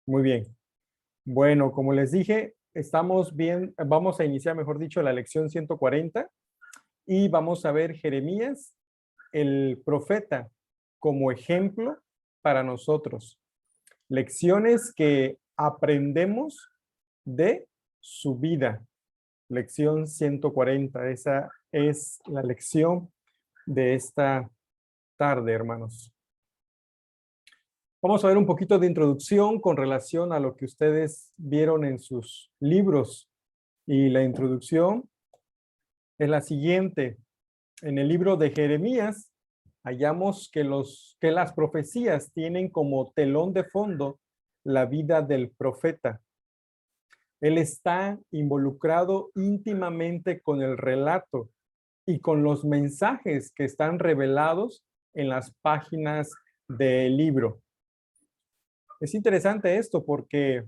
Muy bien. Bueno, como les dije, estamos bien, vamos a iniciar, mejor dicho, la lección 140 y vamos a ver Jeremías, el profeta, como ejemplo para nosotros. Lecciones que aprendemos de su vida. Lección 140, esa es la lección de esta tarde, hermanos. Vamos a ver un poquito de introducción con relación a lo que ustedes vieron en sus libros. Y la introducción es la siguiente. En el libro de Jeremías hallamos que las profecías tienen como telón de fondo la vida del profeta. Él está involucrado íntimamente con el relato y con los mensajes que están revelados en las páginas del libro. Es interesante esto porque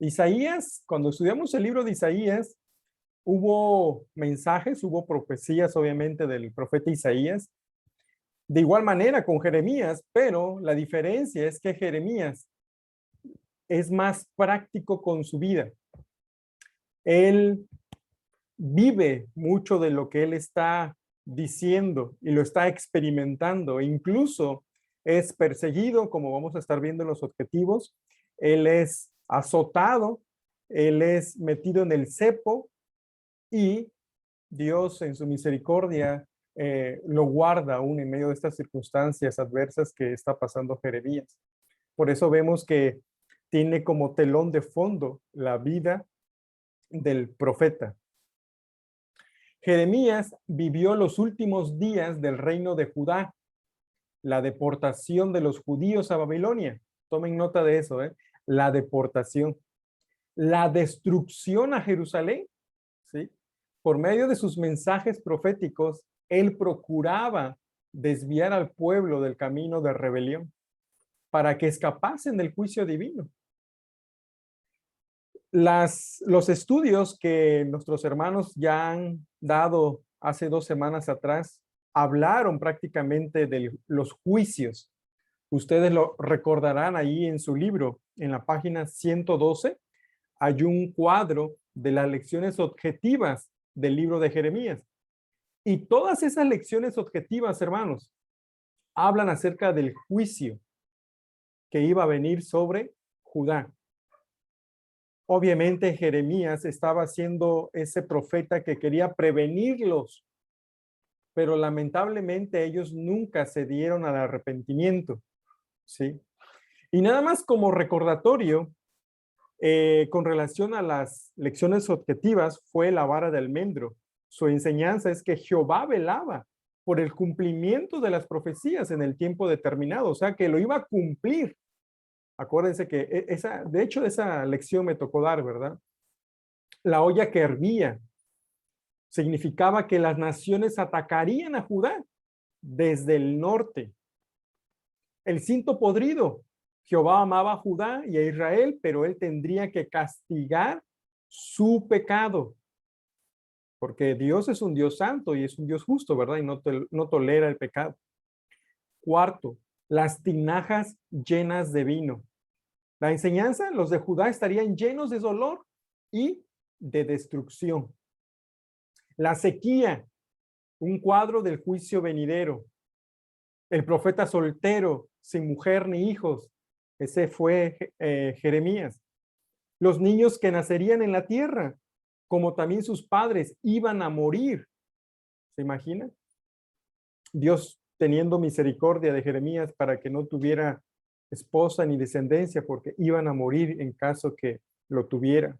Isaías, cuando estudiamos el libro de Isaías, hubo mensajes, hubo profecías obviamente del profeta Isaías, de igual manera con Jeremías, pero la diferencia es que Jeremías es más práctico con su vida. Él vive mucho de lo que él está diciendo y lo está experimentando. E incluso es perseguido, como vamos a estar viendo en los objetivos. Él es azotado, él es metido en el cepo y Dios en su misericordia lo guarda aún en medio de estas circunstancias adversas que está pasando Jeremías. Por eso vemos que tiene como telón de fondo la vida del profeta. Jeremías vivió los últimos días del reino de Judá, la deportación de los judíos a Babilonia. Tomen nota de eso, la deportación, la destrucción a Jerusalén, ¿sí? Por medio de sus mensajes proféticos, él procuraba desviar al pueblo del camino de rebelión para que escapasen del juicio divino. Los estudios que nuestros hermanos ya han dado hace 2 semanas atrás hablaron prácticamente de los juicios. Ustedes lo recordarán ahí en su libro, en la página 112, hay un cuadro de las lecciones objetivas del libro de Jeremías. Y todas esas lecciones objetivas, hermanos, hablan acerca del juicio que iba a venir sobre Judá. Obviamente Jeremías estaba siendo ese profeta que quería prevenirlos, pero lamentablemente ellos nunca se dieron al arrepentimiento, ¿sí? Y nada más como recordatorio, con relación a las lecciones objetivas, fue la vara de almendro. Su enseñanza es que Jehová velaba por el cumplimiento de las profecías en el tiempo determinado, o sea, que lo iba a cumplir. Acuérdense que de hecho, esa lección me tocó dar, ¿verdad? La olla que hervía significaba que las naciones atacarían a Judá desde el norte. El cinto podrido. Jehová amaba a Judá y a Israel, pero él tendría que castigar su pecado. Porque Dios es un Dios santo y es un Dios justo, ¿verdad? Y no tolera el pecado. Cuarto, las tinajas llenas de vino. La enseñanza, los de Judá estarían llenos de dolor y de destrucción. La sequía, un cuadro del juicio venidero. El profeta soltero, sin mujer ni hijos, ese fue Jeremías. Los niños que nacerían en la tierra, como también sus padres, iban a morir. ¿Se imagina? Dios teniendo misericordia de Jeremías para que no tuviera esposa ni descendencia, porque iban a morir en caso que lo tuviera.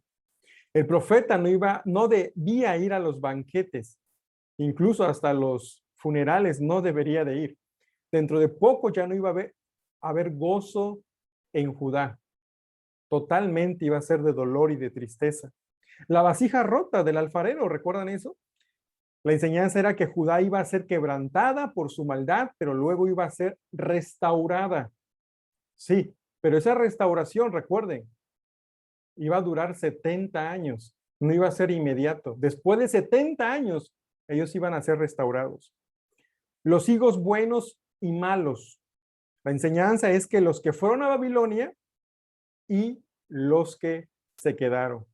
El profeta no debía ir a los banquetes, incluso hasta los funerales no debería de ir. Dentro de poco ya no iba a haber gozo en Judá. Totalmente iba a ser de dolor y de tristeza. La vasija rota del alfarero, ¿recuerdan eso? La enseñanza era que Judá iba a ser quebrantada por su maldad, pero luego iba a ser restaurada. Sí, pero esa restauración, recuerden, iba a durar 70 años, no iba a ser inmediato. Después de 70 años, ellos iban a ser restaurados. Los higos buenos y malos. La enseñanza es que los que fueron a Babilonia y los que se quedaron.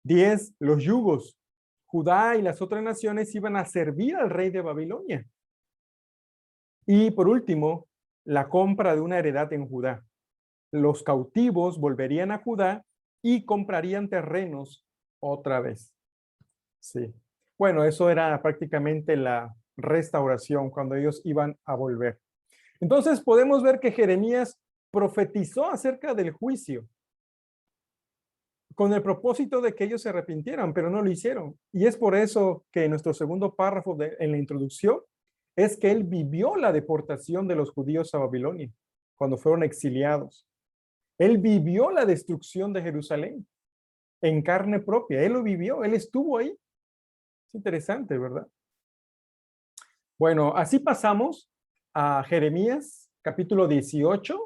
10. Los yugos. Judá y las otras naciones iban a servir al rey de Babilonia. Y por último, la compra de una heredad en Judá. Los cautivos volverían a Judá y comprarían terrenos otra vez. Sí. Bueno, eso era prácticamente la restauración cuando ellos iban a volver. Entonces podemos ver que Jeremías profetizó acerca del juicio con el propósito de que ellos se arrepintieran, pero no lo hicieron. Y es por eso que nuestro segundo párrafo en la introducción es que él vivió la deportación de los judíos a Babilonia cuando fueron exiliados. Él vivió la destrucción de Jerusalén en carne propia. Él lo vivió, él estuvo ahí. Es interesante, ¿verdad? Bueno, así pasamos a Jeremías, capítulo 18,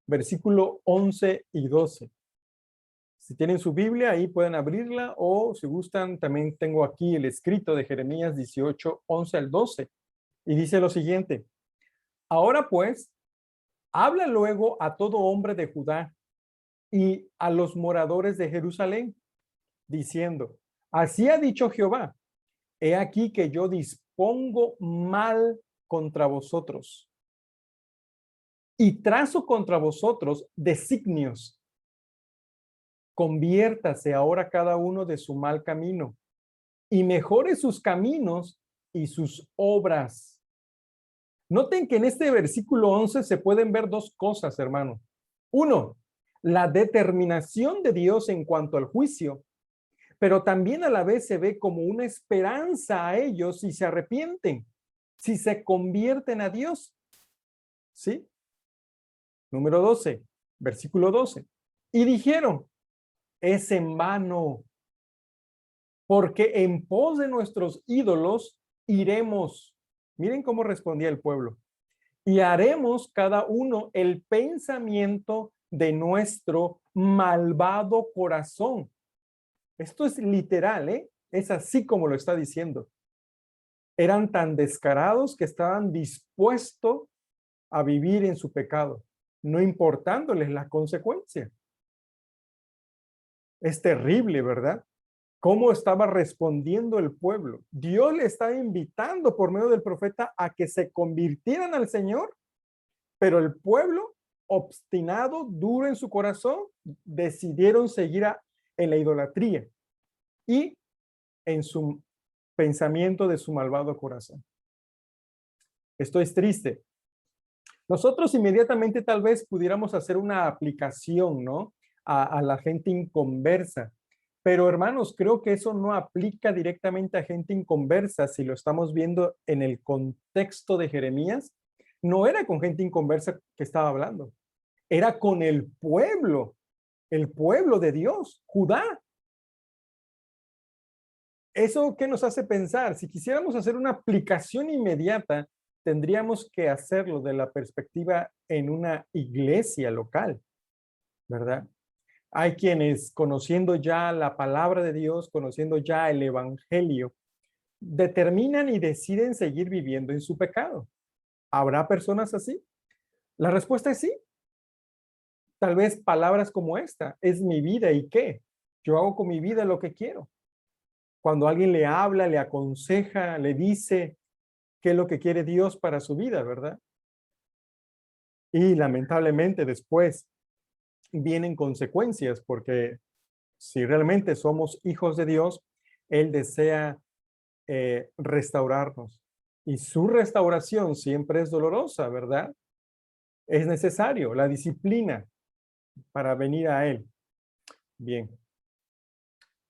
versículo 11 y 12. Si tienen su Biblia, ahí pueden abrirla, o si gustan, también tengo aquí el escrito de Jeremías 18, 11 al 12. Y dice lo siguiente: ahora pues, habla luego a todo hombre de Judá y a los moradores de Jerusalén, diciendo: así ha dicho Jehová, he aquí que yo dispongo mal contra vosotros y trazo contra vosotros designios. Conviértase ahora cada uno de su mal camino y mejore sus caminos y sus obras. Noten que en este versículo 11 se pueden ver dos cosas, hermano. Uno, la determinación de Dios en cuanto al juicio, pero también a la vez se ve como una esperanza a ellos si se arrepienten, si se convierten a Dios. ¿Sí? Número 12, versículo 12. Y dijeron: es en vano, porque en pos de nuestros ídolos iremos. Miren cómo respondía el pueblo. Y haremos cada uno el pensamiento de nuestro malvado corazón. Esto es literal, ¿eh? Es así como lo está diciendo. Eran tan descarados que estaban dispuestos a vivir en su pecado, no importándoles la consecuencia. Es terrible, ¿verdad? ¿Cómo estaba respondiendo el pueblo? Dios le estaba invitando por medio del profeta a que se convirtieran al Señor, pero el pueblo, obstinado, duro en su corazón, decidieron seguir en la idolatría y en su pensamiento de su malvado corazón. Esto es triste. Nosotros inmediatamente tal vez pudiéramos hacer una aplicación, ¿no? A la gente inconversa. Pero hermanos, creo que eso no aplica directamente a gente inconversa si lo estamos viendo en el contexto de Jeremías. No era con gente inconversa que estaba hablando, era con el pueblo de Dios, Judá. ¿Eso qué nos hace pensar? Si quisiéramos hacer una aplicación inmediata, tendríamos que hacerlo de la perspectiva en una iglesia local, ¿verdad? Hay quienes, conociendo ya la palabra de Dios, conociendo ya el evangelio, determinan y deciden seguir viviendo en su pecado. ¿Habrá personas así? La respuesta es sí. Tal vez palabras como esta: es mi vida y qué. Yo hago con mi vida lo que quiero. Cuando alguien le habla, le aconseja, le dice qué es lo que quiere Dios para su vida, ¿verdad? Y lamentablemente después vienen consecuencias, porque si realmente somos hijos de Dios, Él desea restaurarnos. Y su restauración siempre es dolorosa, ¿verdad? Es necesario la disciplina para venir a Él. Bien.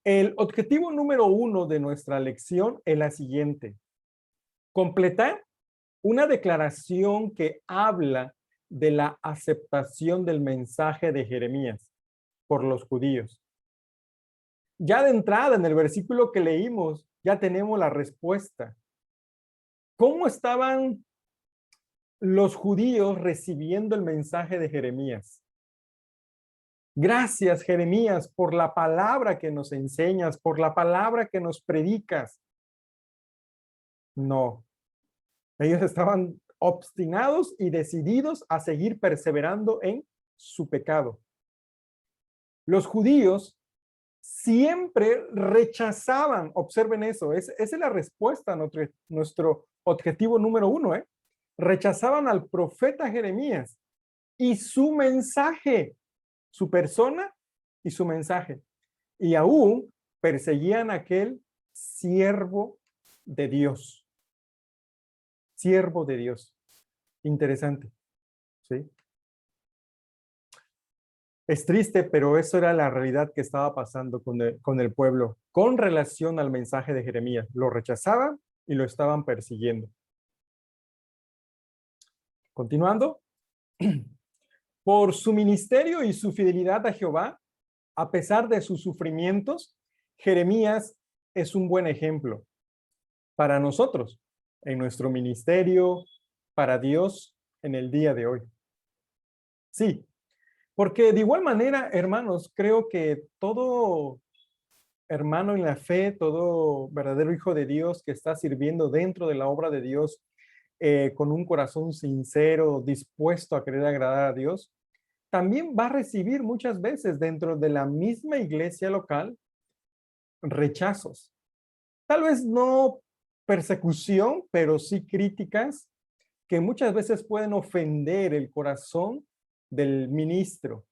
El objetivo número 1 de nuestra lección es la siguiente: completar una declaración que habla de la aceptación del mensaje de Jeremías por los judíos. Ya de entrada, en el versículo que leímos, ya tenemos la respuesta. ¿Cómo estaban los judíos recibiendo el mensaje de Jeremías? Gracias, Jeremías, por la palabra que nos enseñas, por la palabra que nos predicas. No, ellos estaban obstinados y decididos a seguir perseverando en su pecado. Los judíos siempre rechazaban, observen eso, esa es la respuesta a nuestro objetivo número uno, ¿eh? Rechazaban al profeta Jeremías y su mensaje, su persona y su mensaje. Y aún perseguían a aquel siervo de Dios. Siervo de Dios. Interesante, ¿sí? Es triste, pero eso era la realidad que estaba pasando con el pueblo con relación al mensaje de Jeremías. Lo rechazaban y lo estaban persiguiendo. Continuando, por su ministerio y su fidelidad a Jehová, a pesar de sus sufrimientos, Jeremías es un buen ejemplo para nosotros, en nuestro ministerio, para Dios en el día de hoy. Sí, porque de igual manera, hermanos, creo que todo hermano en la fe, todo verdadero hijo de Dios que está sirviendo dentro de la obra de Dios con un corazón sincero, dispuesto a querer agradar a Dios, también va a recibir muchas veces dentro de la misma iglesia local rechazos. Tal vez no persecución, pero sí críticas que muchas veces pueden ofender el corazón del ministro.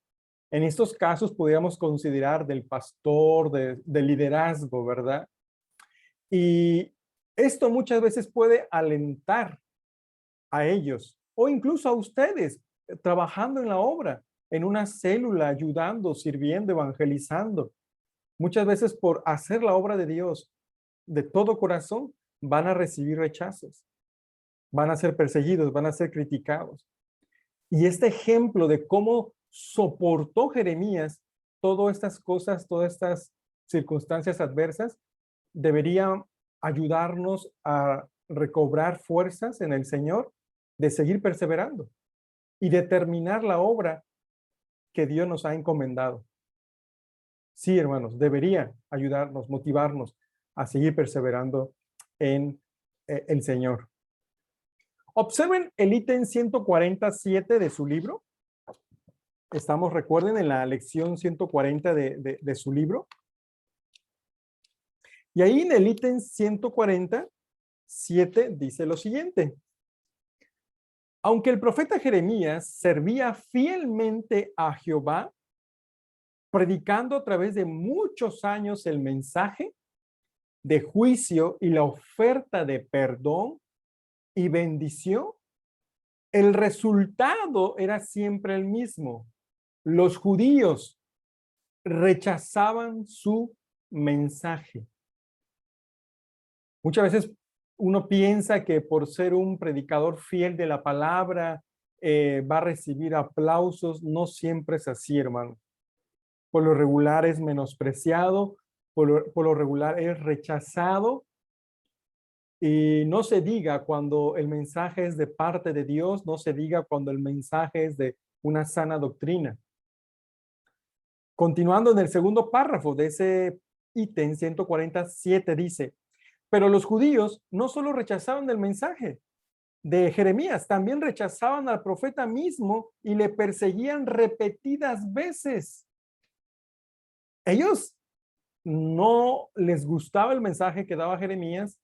En estos casos podríamos considerar del pastor, del liderazgo, ¿verdad? Y esto muchas veces puede alentar a ellos o incluso a ustedes trabajando en la obra, en una célula, ayudando, sirviendo, evangelizando. Muchas veces por hacer la obra de Dios de todo corazón, van a recibir rechazos, van a ser perseguidos, van a ser criticados. Y este ejemplo de cómo soportó Jeremías todas estas cosas, todas estas circunstancias adversas, debería ayudarnos a recobrar fuerzas en el Señor de seguir perseverando y de terminar la obra que Dios nos ha encomendado. Sí, hermanos, debería ayudarnos, motivarnos a seguir perseverando en el Señor. Observen el ítem 147 de su libro. Estamos, recuerden, en la lección 140 de su libro. Y ahí en el ítem 147 dice lo siguiente. Aunque el profeta Jeremías servía fielmente a Jehová, predicando a través de muchos años el mensaje de juicio y la oferta de perdón y bendición, el resultado era siempre el mismo. Los judíos rechazaban su mensaje. Muchas veces uno piensa que por ser un predicador fiel de la palabra va a recibir aplausos. No siempre es así, hermano. Por lo regular es menospreciado, por lo regular es rechazado. Y no se diga cuando el mensaje es de parte de Dios, no se diga cuando el mensaje es de una sana doctrina. Continuando en el segundo párrafo de ese ítem 147 dice, pero los judíos no solo rechazaban el mensaje de Jeremías, también rechazaban al profeta mismo y le perseguían repetidas veces. Ellos no les gustaba el mensaje que daba Jeremías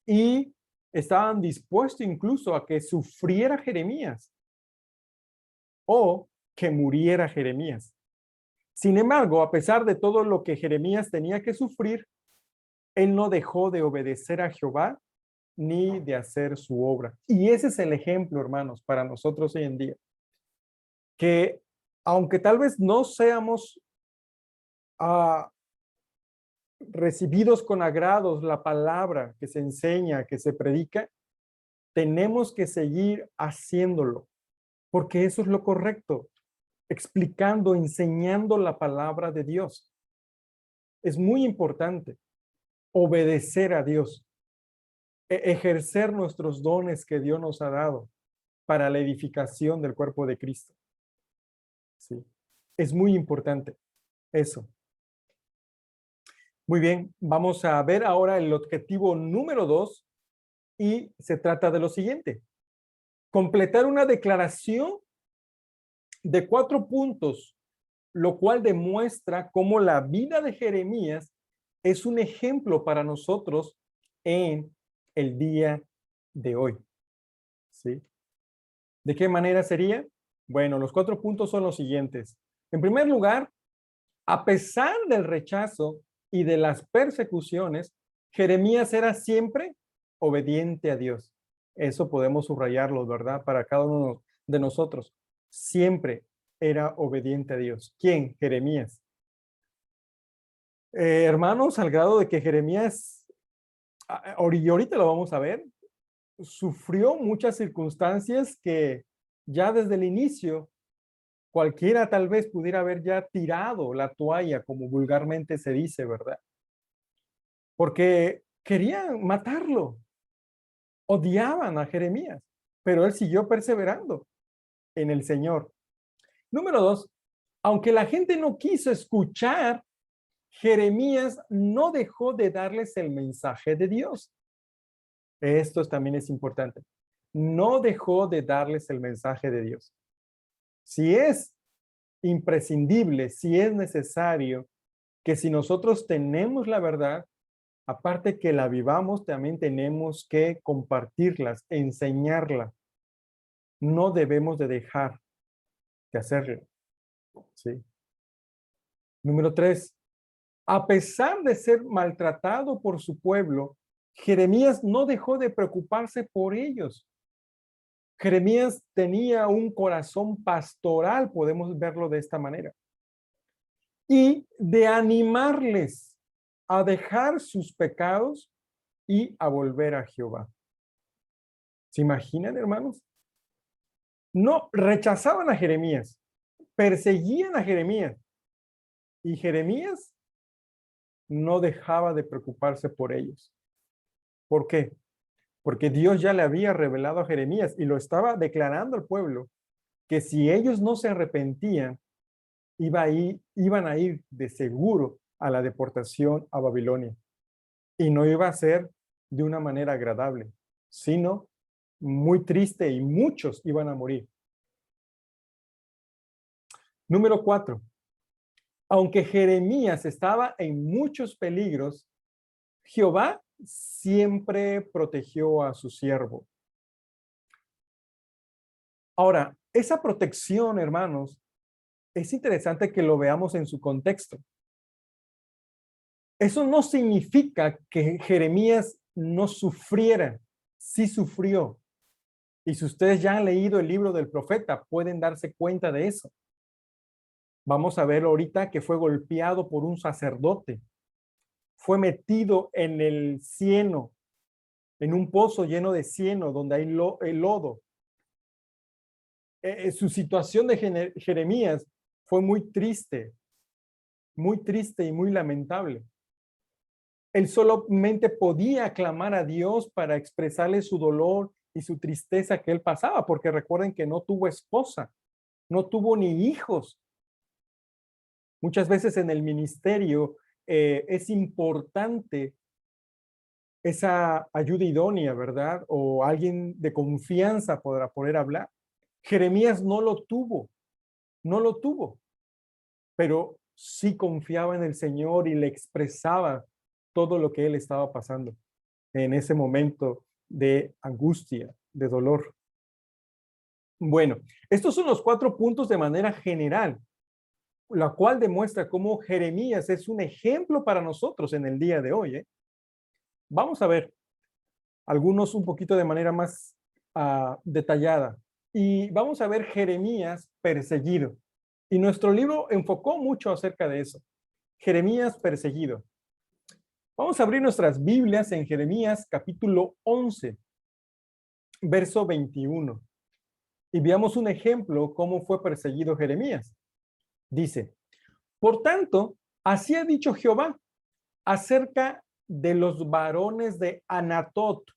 y estaban dispuestos incluso a que sufriera Jeremías o que muriera Jeremías. Sin embargo, a pesar de todo lo que Jeremías tenía que sufrir, él no dejó de obedecer a Jehová ni de hacer su obra. Y ese es el ejemplo, hermanos, para nosotros hoy en día. Que aunque tal vez no seamos recibidos con agrados la palabra que se enseña, que se predica, tenemos que seguir haciéndolo, porque eso es lo correcto, explicando, enseñando la palabra de Dios. Es muy importante obedecer a Dios, ejercer nuestros dones que Dios nos ha dado para la edificación del cuerpo de Cristo. Sí, es muy importante eso. Muy bien, vamos a ver ahora el objetivo número 2 y se trata de lo siguiente. Completar una declaración de 4 puntos lo cual demuestra cómo la vida de Jeremías es un ejemplo para nosotros en el día de hoy. ¿Sí? ¿De qué manera sería? Bueno, los 4 puntos son los siguientes. En primer lugar, a pesar del rechazo y de las persecuciones, Jeremías era siempre obediente a Dios. Eso podemos subrayarlo, ¿verdad? Para cada uno de nosotros. Siempre era obediente a Dios. ¿Quién? Jeremías. Hermanos, al grado de que Jeremías, y ahorita lo vamos a ver, sufrió muchas circunstancias que ya desde el inicio cualquiera tal vez pudiera haber ya tirado la toalla, como vulgarmente se dice, ¿verdad? Porque querían matarlo, odiaban a Jeremías, pero él siguió perseverando en el Señor. Número 2, aunque la gente no quiso escuchar, Jeremías no dejó de darles el mensaje de Dios. Esto también es importante. No dejó de darles el mensaje de Dios. Si es imprescindible, si es necesario, que si nosotros tenemos la verdad, aparte que la vivamos, también tenemos que compartirlas, enseñarla. No debemos de dejar de hacerlo. ¿Sí? Número 3, a pesar de ser maltratado por su pueblo, Jeremías no dejó de preocuparse por ellos. Jeremías tenía un corazón pastoral, podemos verlo de esta manera, y de animarles a dejar sus pecados y a volver a Jehová. ¿Se imaginan, hermanos? No, rechazaban a Jeremías, perseguían a Jeremías, y Jeremías no dejaba de preocuparse por ellos. ¿Por qué? Porque Dios ya le había revelado a Jeremías y lo estaba declarando al pueblo, que si ellos no se arrepentían, iban a ir de seguro a la deportación a Babilonia. Y no iba a ser de una manera agradable, sino muy triste, y muchos iban a morir. Número 4. Aunque Jeremías estaba en muchos peligros, Jehová siempre protegió a su siervo. Ahora, esa protección, hermanos, es interesante que lo veamos en su contexto. Eso no significa que Jeremías no sufriera, sí sufrió. Y si ustedes ya han leído el libro del profeta, pueden darse cuenta de eso. Vamos a ver ahorita que fue golpeado por un sacerdote. Fue metido en el cieno, en un pozo lleno de cieno, donde hay el lodo. Su situación de Jeremías fue muy triste y muy lamentable. Él solamente podía clamar a Dios para expresarle su dolor y su tristeza que él pasaba, porque recuerden que no tuvo esposa, no tuvo ni hijos. Muchas veces en el ministerio es importante esa ayuda idónea, ¿verdad? O alguien de confianza para poder hablar. Jeremías no lo tuvo, pero sí confiaba en el Señor y le expresaba todo lo que él estaba pasando en ese momento de angustia, de dolor. Bueno, estos son los 4 puntos de manera general, la cual demuestra cómo Jeremías es un ejemplo para nosotros en el día de hoy. Vamos a ver algunos un poquito de manera más detallada. Y vamos a ver Jeremías perseguido. Y nuestro libro enfocó mucho acerca de eso. Jeremías perseguido. Vamos a abrir nuestras Biblias en Jeremías capítulo 11, verso 21. Y veamos un ejemplo cómo fue perseguido Jeremías. Dice, por tanto, así ha dicho Jehová acerca de los varones de Anatot.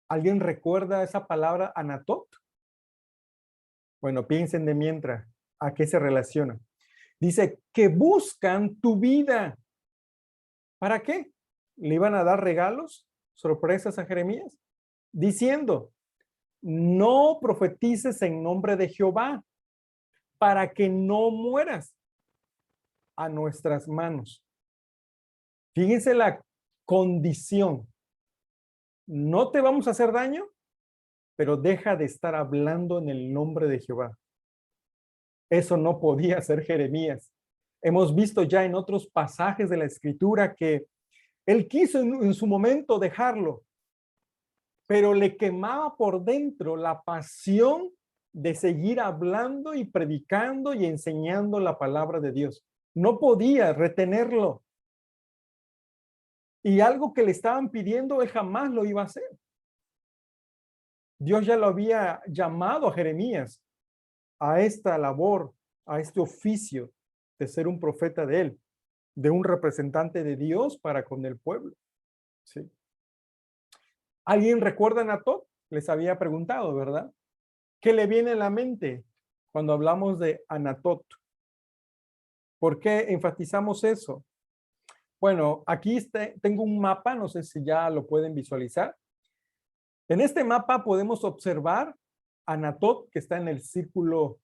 ¿Alguien recuerda esa palabra Anatot? Bueno, piensen de mientras, ¿a qué se relaciona? Dice que buscan tu vida. ¿Para qué? ¿Le iban a dar regalos, sorpresas a Jeremías? Diciendo, no profetices en nombre de Jehová para que no mueras. a nuestras manos. Fíjense la condición. No te vamos a hacer daño, pero deja de estar hablando en el nombre de Jehová. Eso no podía hacer Jeremías. Hemos visto ya en otros pasajes de la Escritura que él quiso en su momento dejarlo, pero le quemaba por dentro la pasión de seguir hablando y predicando y enseñando la palabra de Dios. No podía retenerlo. Y algo que le estaban pidiendo, él jamás lo iba a hacer. Dios ya lo había llamado a Jeremías a esta labor, a este oficio de ser un profeta de él, de un representante de Dios para con el pueblo. ¿Sí? ¿Alguien recuerda a Anatot? Les había preguntado, ¿verdad? ¿Qué le viene a la mente cuando hablamos de Anatot? ¿Por qué enfatizamos eso? Bueno, aquí tengo un mapa, no sé si ya lo pueden visualizar. En este mapa podemos observar Anatot, que está en el círculo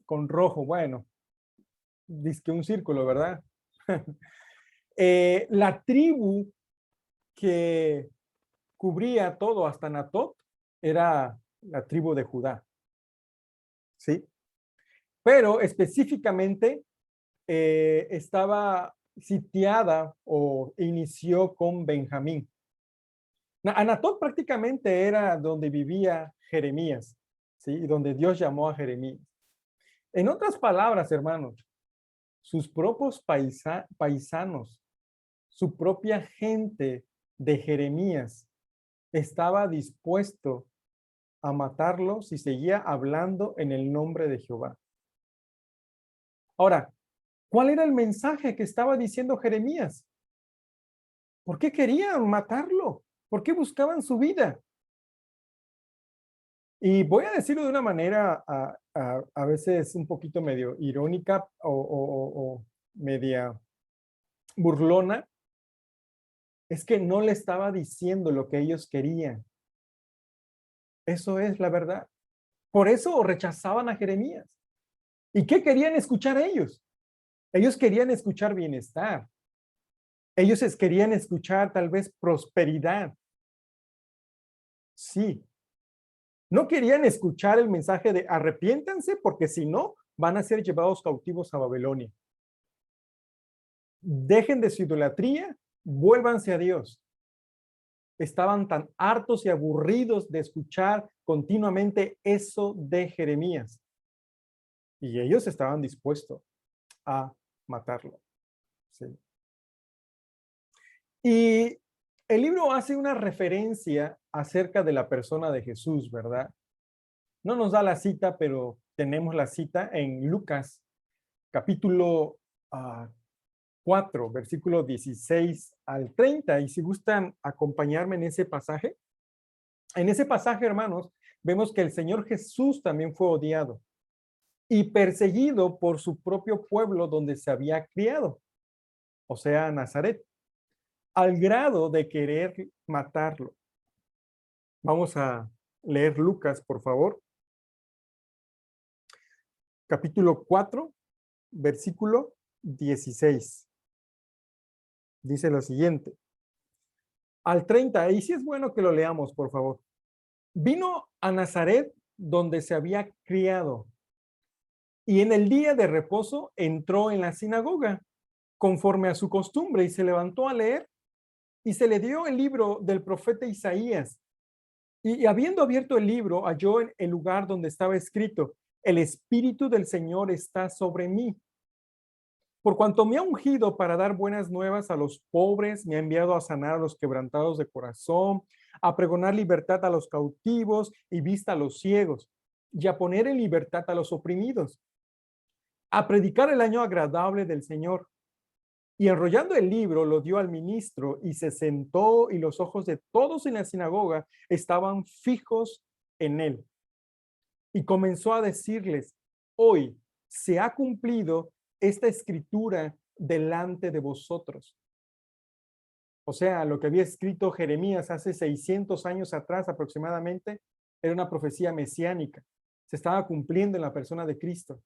con rojo. Bueno, dice que un círculo, ¿verdad? La tribu que cubría todo hasta Anatot era la tribu de Judá. ¿Sí? Pero específicamente estaba sitiada o inició con Benjamín. Anatot prácticamente era donde vivía Jeremías, ¿sí? Y donde Dios llamó a Jeremías. En otras palabras, hermanos, sus propios paisanos, su propia gente de Jeremías estaba dispuesto a matarlo si seguía hablando en el nombre de Jehová. Ahora, ¿cuál era el mensaje que estaba diciendo Jeremías? ¿Por qué querían matarlo? ¿Por qué buscaban su vida? Y voy a decirlo de una manera a veces un poquito medio irónica o media burlona. Es que no le estaba diciendo lo que ellos querían. Eso es la verdad. Por eso rechazaban a Jeremías. ¿Y qué querían escuchar ellos? Ellos querían escuchar bienestar. Ellos querían escuchar tal vez prosperidad. Sí. No querían escuchar el mensaje de arrepiéntanse porque si no, van a ser llevados cautivos a Babilonia. Dejen de su idolatría, vuélvanse a Dios. Estaban tan hartos y aburridos de escuchar continuamente eso de Jeremías. Y ellos estaban dispuestos a matarlo. ¿Sí? Y el libro hace una referencia acerca de la persona de Jesús, ¿verdad? No nos da la cita, pero tenemos la cita en Lucas, capítulo 4, versículo 16 al 30. Y si gustan acompañarme en ese pasaje, hermanos, vemos que el Señor Jesús también fue odiado y perseguido por su propio pueblo donde se había criado, o sea, Nazaret, al grado de querer matarlo. Vamos a leer Lucas, por favor. Capítulo 4, versículo 16. Dice lo siguiente. Al 30, y si es bueno que lo leamos, por favor. Vino a Nazaret donde se había criado, y en el día de reposo entró en la sinagoga, conforme a su costumbre, y se levantó a leer, y se le dio el libro del profeta Isaías. Y habiendo abierto el libro, halló en el lugar donde estaba escrito, el Espíritu del Señor está sobre mí, por cuanto me ha ungido para dar buenas nuevas a los pobres, me ha enviado a sanar a los quebrantados de corazón, a pregonar libertad a los cautivos y vista a los ciegos, y a poner en libertad a los oprimidos, a predicar el año agradable del Señor. Y enrollando el libro, lo dio al ministro y se sentó, y los ojos de todos en la sinagoga estaban fijos en él. Y comenzó a decirles, hoy se ha cumplido esta escritura delante de vosotros. O sea, lo que había escrito Jeremías hace 600 años atrás aproximadamente, era una profecía mesiánica. Se estaba cumpliendo en la persona de Cristo.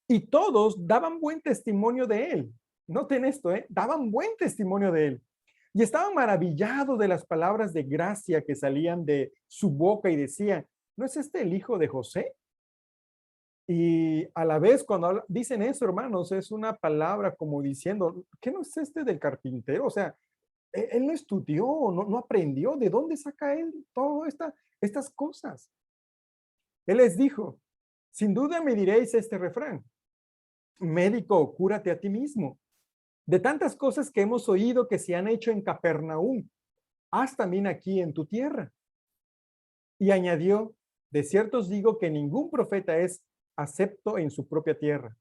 Y todos daban buen testimonio de él. Noten esto, daban buen testimonio de él. Y estaban maravillados de las palabras de gracia que salían de su boca y decían, ¿no es este el hijo de José? Y a la vez cuando dicen eso, hermanos, es una palabra como diciendo, ¿qué no es este del carpintero? O sea, él no estudió, no aprendió. ¿De dónde saca él todas estas cosas? Él les dijo, sin duda me diréis este refrán, médico, cúrate a ti mismo. De tantas cosas que hemos oído que se han hecho en Capernaum, haz también aquí en tu tierra. Y añadió, de cierto os digo que ningún profeta es acepto en su propia tierra.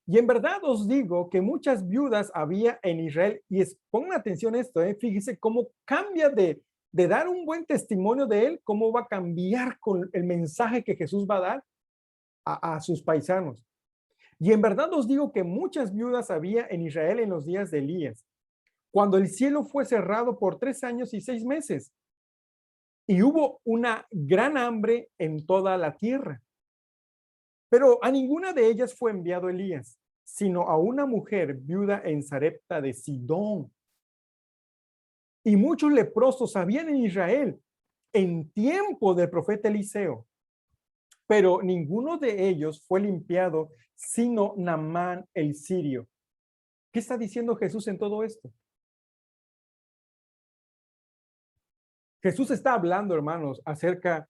Y en verdad os digo que muchas viudas había en Israel, y pongan atención a esto, fíjese cómo cambia de dar un buen testimonio de él, cómo va a cambiar con el mensaje que Jesús va a dar a sus paisanos. Y en verdad os digo que muchas viudas había en Israel en los días de Elías, cuando el cielo fue cerrado por 3 años y 6 meses, y hubo una gran hambre en toda la tierra. Pero a ninguna de ellas fue enviado Elías, sino a una mujer viuda en Sarepta de Sidón. Y muchos leprosos habían en Israel en tiempo del profeta Eliseo, pero ninguno de ellos fue limpiado, sino Naamán el sirio. ¿Qué está diciendo Jesús en todo esto? Jesús está hablando, hermanos, acerca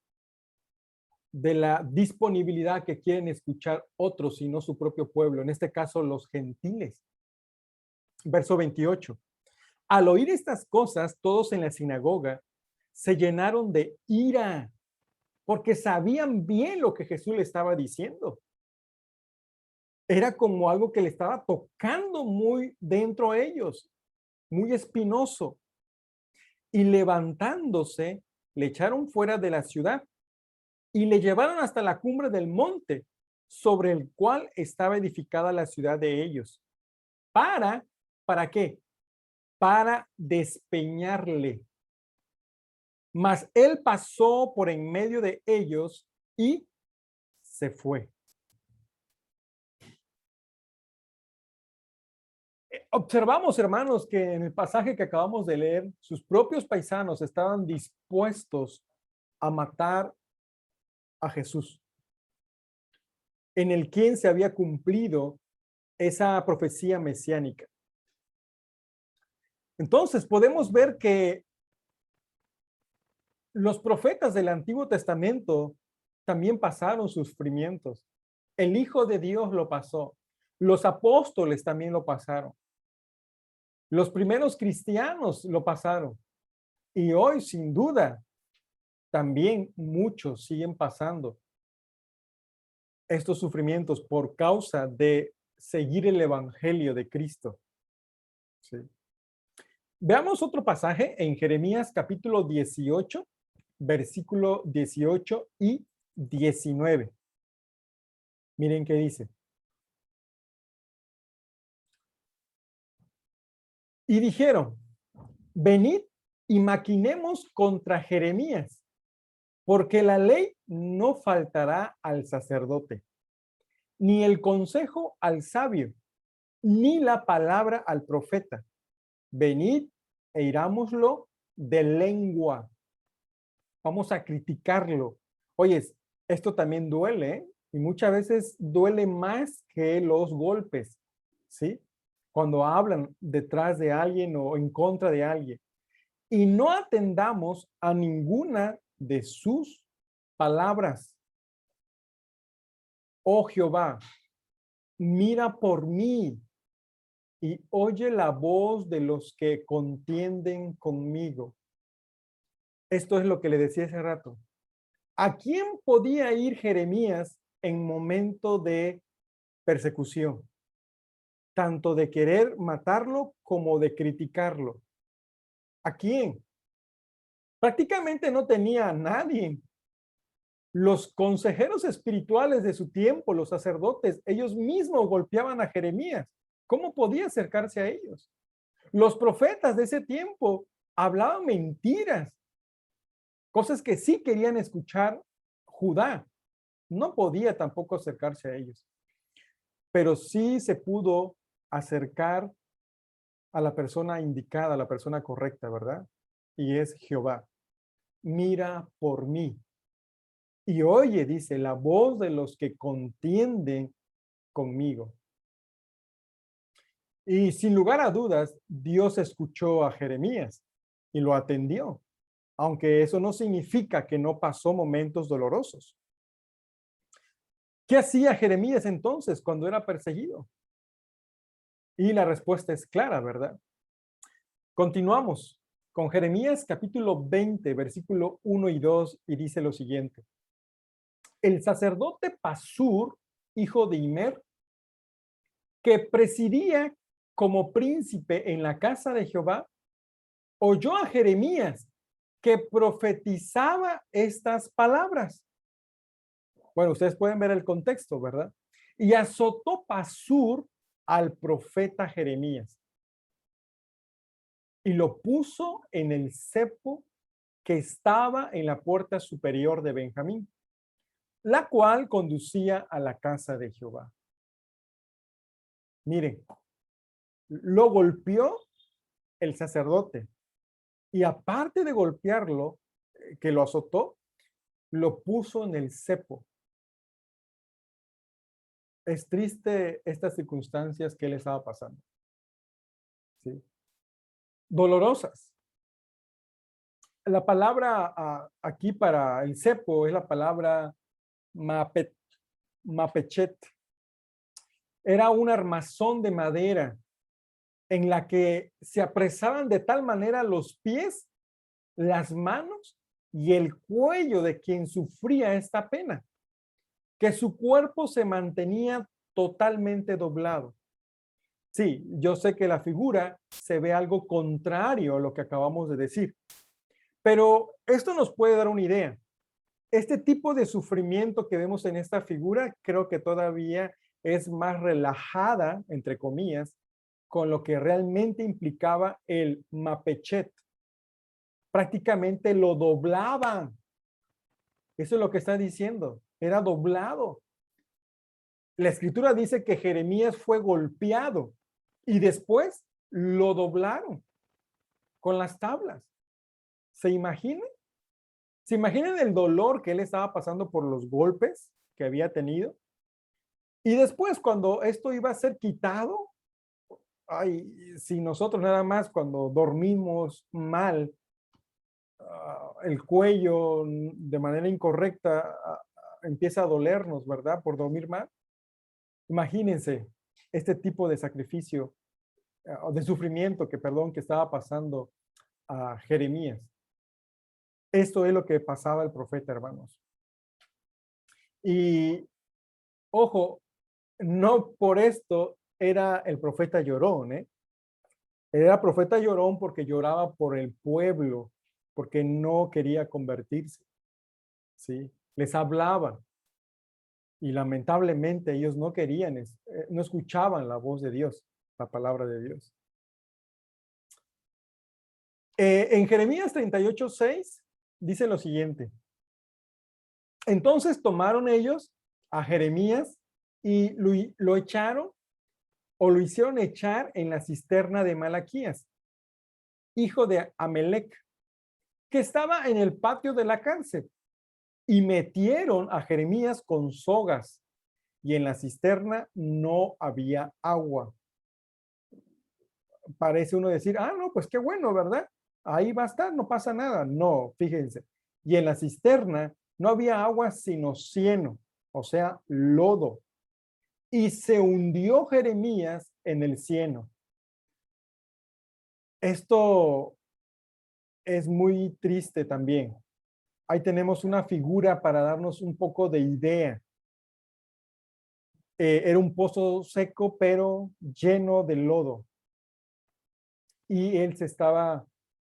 de la disponibilidad que quieren escuchar otros y no su propio pueblo, en este caso los gentiles. Verso 28. Al oír estas cosas, todos en la sinagoga se llenaron de ira, porque sabían bien lo que Jesús le estaba diciendo. Era como algo que le estaba tocando muy dentro a ellos, muy espinoso. Y levantándose, le echaron fuera de la ciudad y le llevaron hasta la cumbre del monte sobre el cual estaba edificada la ciudad de ellos. ¿Para qué? Para despeñarle. Mas él pasó por en medio de ellos y se fue. Observamos, hermanos, que en el pasaje que acabamos de leer, sus propios paisanos estaban dispuestos a matar a Jesús, en el quien se había cumplido esa profecía mesiánica. Entonces podemos ver que los profetas del Antiguo Testamento también pasaron sufrimientos. El Hijo de Dios lo pasó. Los apóstoles también lo pasaron. Los primeros cristianos lo pasaron. Y hoy, sin duda, también muchos siguen pasando estos sufrimientos por causa de seguir el evangelio de Cristo. Sí. Veamos otro pasaje en Jeremías capítulo 18, versículo 18 y 19. Miren qué dice. Y dijeron, venid y maquinemos contra Jeremías, porque la ley no faltará al sacerdote, ni el consejo al sabio, ni la palabra al profeta. Venid e irámoslo de lengua. Vamos a criticarlo. Oye, esto también duele, ¿eh? Y muchas veces duele más que los golpes, ¿sí? Cuando hablan detrás de alguien o en contra de alguien. Y no atendamos a ninguna de sus palabras. Oh Jehová, mira por mí y oye la voz de los que contienden conmigo. Esto es lo que le decía hace rato. ¿A quién podía ir Jeremías en momento de persecución? Tanto de querer matarlo como de criticarlo. ¿A quién? Prácticamente no tenía a nadie. Los consejeros espirituales de su tiempo, los sacerdotes, ellos mismos golpeaban a Jeremías. ¿Cómo podía acercarse a ellos? Los profetas de ese tiempo hablaban mentiras, cosas que sí querían escuchar Judá. No podía tampoco acercarse a ellos. pero sí se pudo acercar a la persona indicada, a la persona correcta, ¿verdad? Y es Jehová. Mira por mí. Y oye, dice, la voz de los que contienden conmigo. Y sin lugar a dudas, Dios escuchó a Jeremías y lo atendió, aunque eso no significa que no pasó momentos dolorosos. ¿Qué hacía Jeremías entonces cuando era perseguido? Y la respuesta es clara, ¿verdad? Continuamos con Jeremías capítulo 20, versículo 1 y 2, y dice lo siguiente. El sacerdote Pasur, hijo de Imer, que presidía como príncipe en la casa de Jehová, oyó a Jeremías que profetizaba estas palabras. Bueno, ustedes pueden ver el contexto, ¿verdad? Y azotó Pasur al profeta Jeremías y lo puso en el cepo que estaba en la puerta superior de Benjamín, la cual conducía a la casa de Jehová. Miren, lo golpeó el sacerdote y aparte de golpearlo, que lo azotó, lo puso en el cepo. Es triste estas circunstancias que él estaba pasando. ¿Sí? Dolorosas. La palabra aquí para el cepo es la palabra mapechet. Era un armazón de madera en la que se apresaban de tal manera los pies, las manos y el cuello de quien sufría esta pena, que su cuerpo se mantenía totalmente doblado. Sí, yo sé que la figura se ve algo contrario a lo que acabamos de decir, pero esto nos puede dar una idea. Este tipo de sufrimiento que vemos en esta figura creo que todavía es más relajada, entre comillas, con lo que realmente implicaba el mapechet. Prácticamente lo doblaban. Eso es lo que está diciendo. Era doblado. La escritura dice que Jeremías fue golpeado y después lo doblaron con las tablas. ¿Se imaginan? ¿Se imaginan el dolor que él estaba pasando por los golpes que había tenido? Y después, cuando esto iba a ser quitado, ay, si nosotros nada más cuando dormimos mal, el cuello de manera incorrecta empieza a dolernos, ¿verdad? Por dormir mal. Imagínense este tipo de sacrificio, de sufrimiento que estaba pasando a Jeremías. Esto es lo que pasaba el profeta, hermanos. Y ojo, no por esto era el profeta llorón, ¿eh? Era profeta llorón porque lloraba por el pueblo, porque no quería convertirse, ¿sí? Les hablaba y lamentablemente ellos no querían, no escuchaban la voz de Dios, la palabra de Dios. En Jeremías 38:6 dice lo siguiente. Entonces tomaron ellos a Jeremías y lo echaron o lo hicieron echar en la cisterna de Malaquías, hijo de Amelec, que estaba en el patio de la cárcel, y metieron a Jeremías con sogas, y en la cisterna no había agua. Parece uno decir, no, pues qué bueno, ¿verdad? Ahí va a estar, no pasa nada. No, fíjense. Y en la cisterna no había agua sino cieno, o sea, lodo. Y se hundió Jeremías en el cieno. Esto es muy triste también. Ahí tenemos una figura para darnos un poco de idea. Era un pozo seco, pero lleno de lodo. Y él se estaba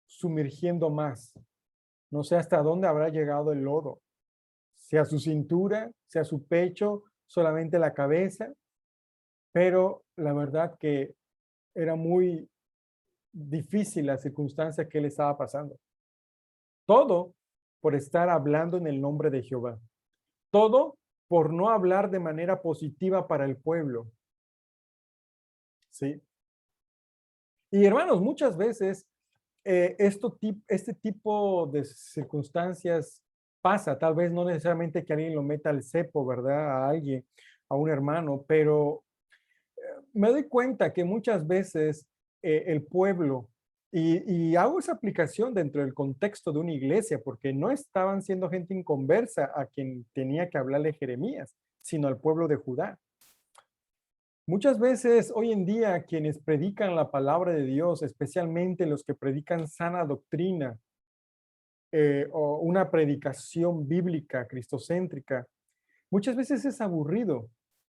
sumergiendo más. No sé hasta dónde habrá llegado el lodo. Sea su cintura, sea su pecho, solamente la cabeza. Pero la verdad que era muy difícil la circunstancia que él estaba pasando. Todo por estar hablando en el nombre de Jehová. Todo por no hablar de manera positiva para el pueblo. ¿sí? Y hermanos, muchas veces este tipo de circunstancias pasa, tal vez no necesariamente que alguien lo meta al cepo, ¿verdad? A alguien, a un hermano, pero me doy cuenta que muchas veces el pueblo, y hago esa aplicación dentro del contexto de una iglesia, porque no estaban siendo gente inconversa a quien tenía que hablarle Jeremías, sino al pueblo de Judá. Muchas veces hoy en día quienes predican la palabra de Dios, especialmente los que predican sana doctrina o una predicación bíblica, cristocéntrica, muchas veces es aburrido.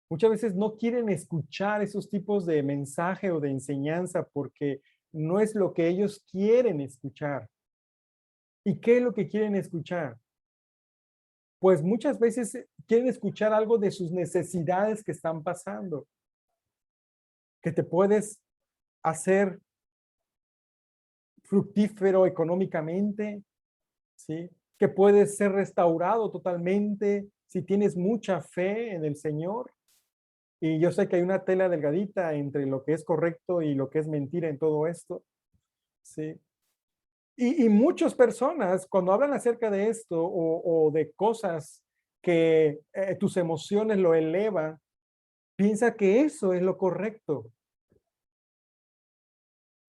Muchas veces no quieren escuchar esos tipos de mensaje o de enseñanza porque no es lo que ellos quieren escuchar. ¿Y qué es lo que quieren escuchar? Pues muchas veces quieren escuchar algo de sus necesidades que están pasando, que te puedes hacer fructífero económicamente, ¿sí? Que puedes ser restaurado totalmente si tienes mucha fe en el Señor. Y yo sé que hay una tela delgadita entre lo que es correcto y lo que es mentira en todo esto, ¿sí? Y muchas personas, cuando hablan acerca de esto o de cosas que tus emociones lo elevan, piensa que eso es lo correcto.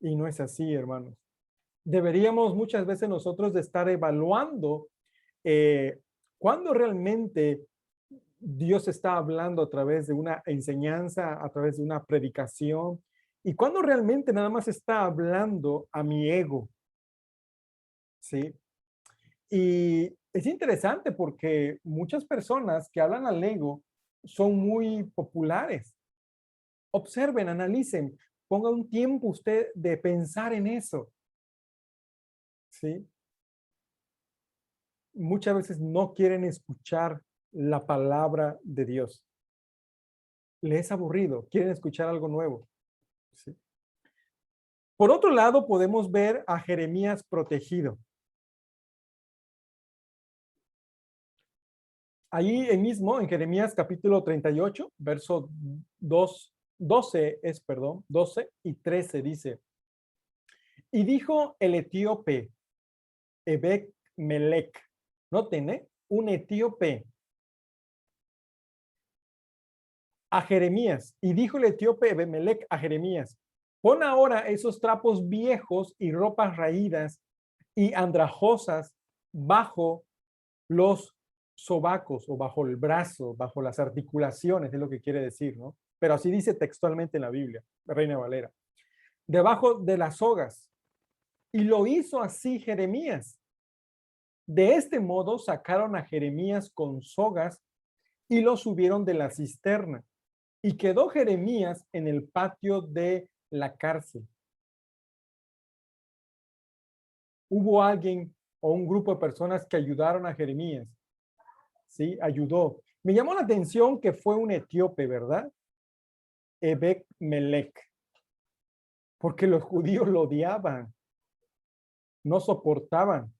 Y no es así, hermanos. Deberíamos muchas veces nosotros de estar evaluando cuándo realmente Dios está hablando a través de una enseñanza, a través de una predicación, y cuándo realmente nada más está hablando a mi ego, ¿sí? Y es interesante porque muchas personas que hablan al ego son muy populares. Observen, analicen, ponga un tiempo usted de pensar en eso, ¿sí? Muchas veces no quieren escuchar la palabra de Dios. Les es aburrido, quieren escuchar algo nuevo, ¿sí? Por otro lado, podemos ver a Jeremías protegido. Ahí mismo, en Jeremías capítulo 38, verso 2, 12 es, perdón, 12 y 13 dice, y dijo el etíope, Ebed Melech, noten, un etíope a Jeremías, y dijo el etíope Ebed Melech a Jeremías, pon ahora esos trapos viejos y ropas raídas y andrajosas bajo los sobacos o bajo el brazo, bajo las articulaciones, es lo que quiere decir, ¿no? Pero así dice textualmente en la Biblia, Reina Valera, debajo de las sogas. Y lo hizo así Jeremías. De este modo sacaron a Jeremías con sogas y lo subieron de la cisterna. Y quedó Jeremías en el patio de la cárcel. Hubo alguien o un grupo de personas que ayudaron a Jeremías. ¿Sí? Ayudó. Me llamó la atención que fue un etíope, ¿verdad? Ebed Melech, porque los judíos lo odiaban, no soportaban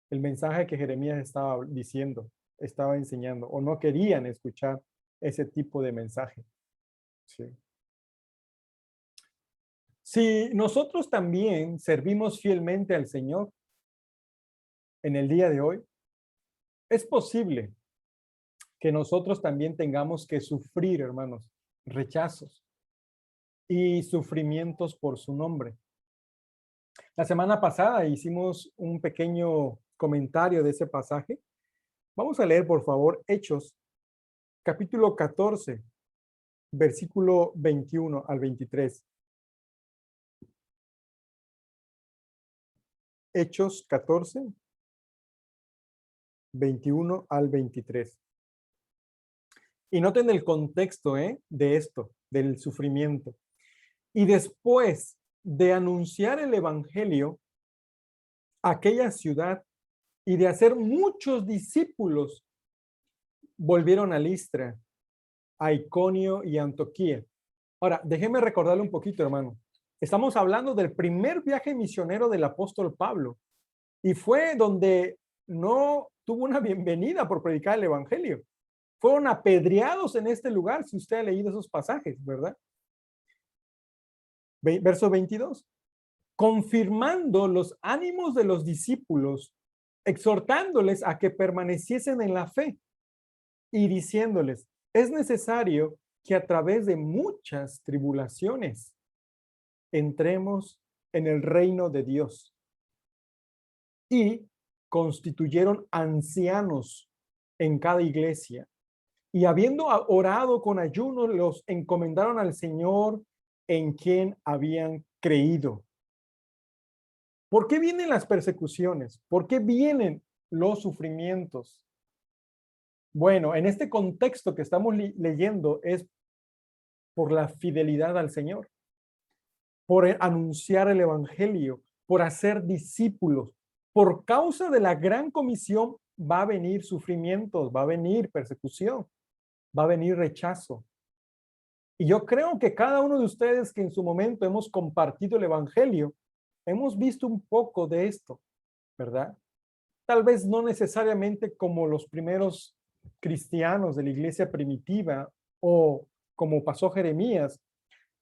el mensaje que Jeremías estaba diciendo, estaba enseñando, o no querían escuchar ese tipo de mensaje. Sí. Si nosotros también servimos fielmente al Señor en el día de hoy, es posible que nosotros también tengamos que sufrir, hermanos, rechazos y sufrimientos por su nombre. La semana pasada hicimos un pequeño comentario de ese pasaje. Vamos a leer, por favor, Hechos, capítulo 14, versículo 21 al 23. Hechos 14, 21 al 23. Y noten el contexto de esto, del sufrimiento. Y después de anunciar el evangelio a aquella ciudad y de hacer muchos discípulos, volvieron a Listra, a Iconio y a Antioquía. Ahora, déjeme recordarle un poquito, hermano. Estamos hablando del primer viaje misionero del apóstol Pablo y fue donde no tuvo una bienvenida por predicar el evangelio. Fueron apedreados en este lugar, si usted ha leído esos pasajes, ¿verdad? Verso 22. Confirmando los ánimos de los discípulos, exhortándoles a que permaneciesen en la fe y diciéndoles, es necesario que a través de muchas tribulaciones entremos en el reino de Dios. Y constituyeron ancianos en cada iglesia. Y habiendo orado con ayuno, los encomendaron al Señor en quien habían creído. ¿Por qué vienen las persecuciones? ¿Por qué vienen los sufrimientos? Bueno, en este contexto que estamos leyendo es por la fidelidad al Señor, por anunciar el evangelio, por hacer discípulos. Por causa de la gran comisión va a venir sufrimientos, va a venir persecución, va a venir rechazo. Y yo creo que cada uno de ustedes que en su momento hemos compartido el evangelio, hemos visto un poco de esto, ¿verdad? Tal vez no necesariamente como los primeros cristianos de la iglesia primitiva o como pasó Jeremías,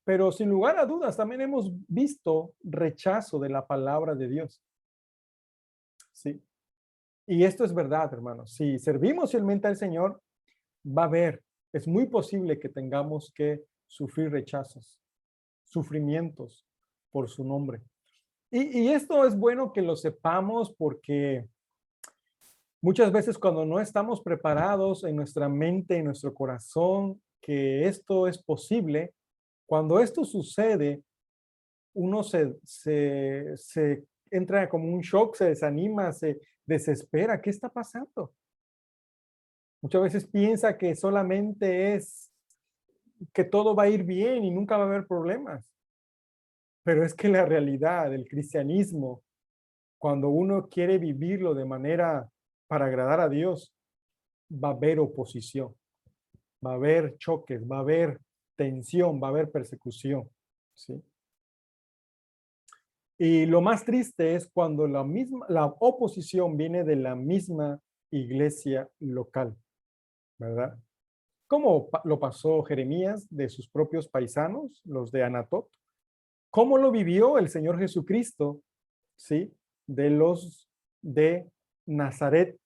pero sin lugar a dudas también hemos visto rechazo de la palabra de Dios. Sí. Y esto es verdad, hermanos. Si servimos fielmente al Señor, va a haber, es muy posible que tengamos que sufrir rechazos, sufrimientos por su nombre. Y esto es bueno que lo sepamos porque muchas veces cuando no estamos preparados en nuestra mente, en nuestro corazón, que esto es posible, cuando esto sucede, uno se entra como un shock, se desanima, se desespera. ¿Qué está pasando? Muchas veces piensa que solamente es que todo va a ir bien y nunca va a haber problemas. Pero es que la realidad del cristianismo, cuando uno quiere vivirlo de manera para agradar a Dios, va a haber oposición, va a haber choques, va a haber tensión, va a haber persecución, ¿sí? Y lo más triste es cuando la oposición viene de la misma iglesia local, ¿verdad? ¿Cómo lo pasó Jeremías de sus propios paisanos, los de Anatot? ¿Cómo lo vivió el Señor Jesucristo, sí, de los de Nazaret,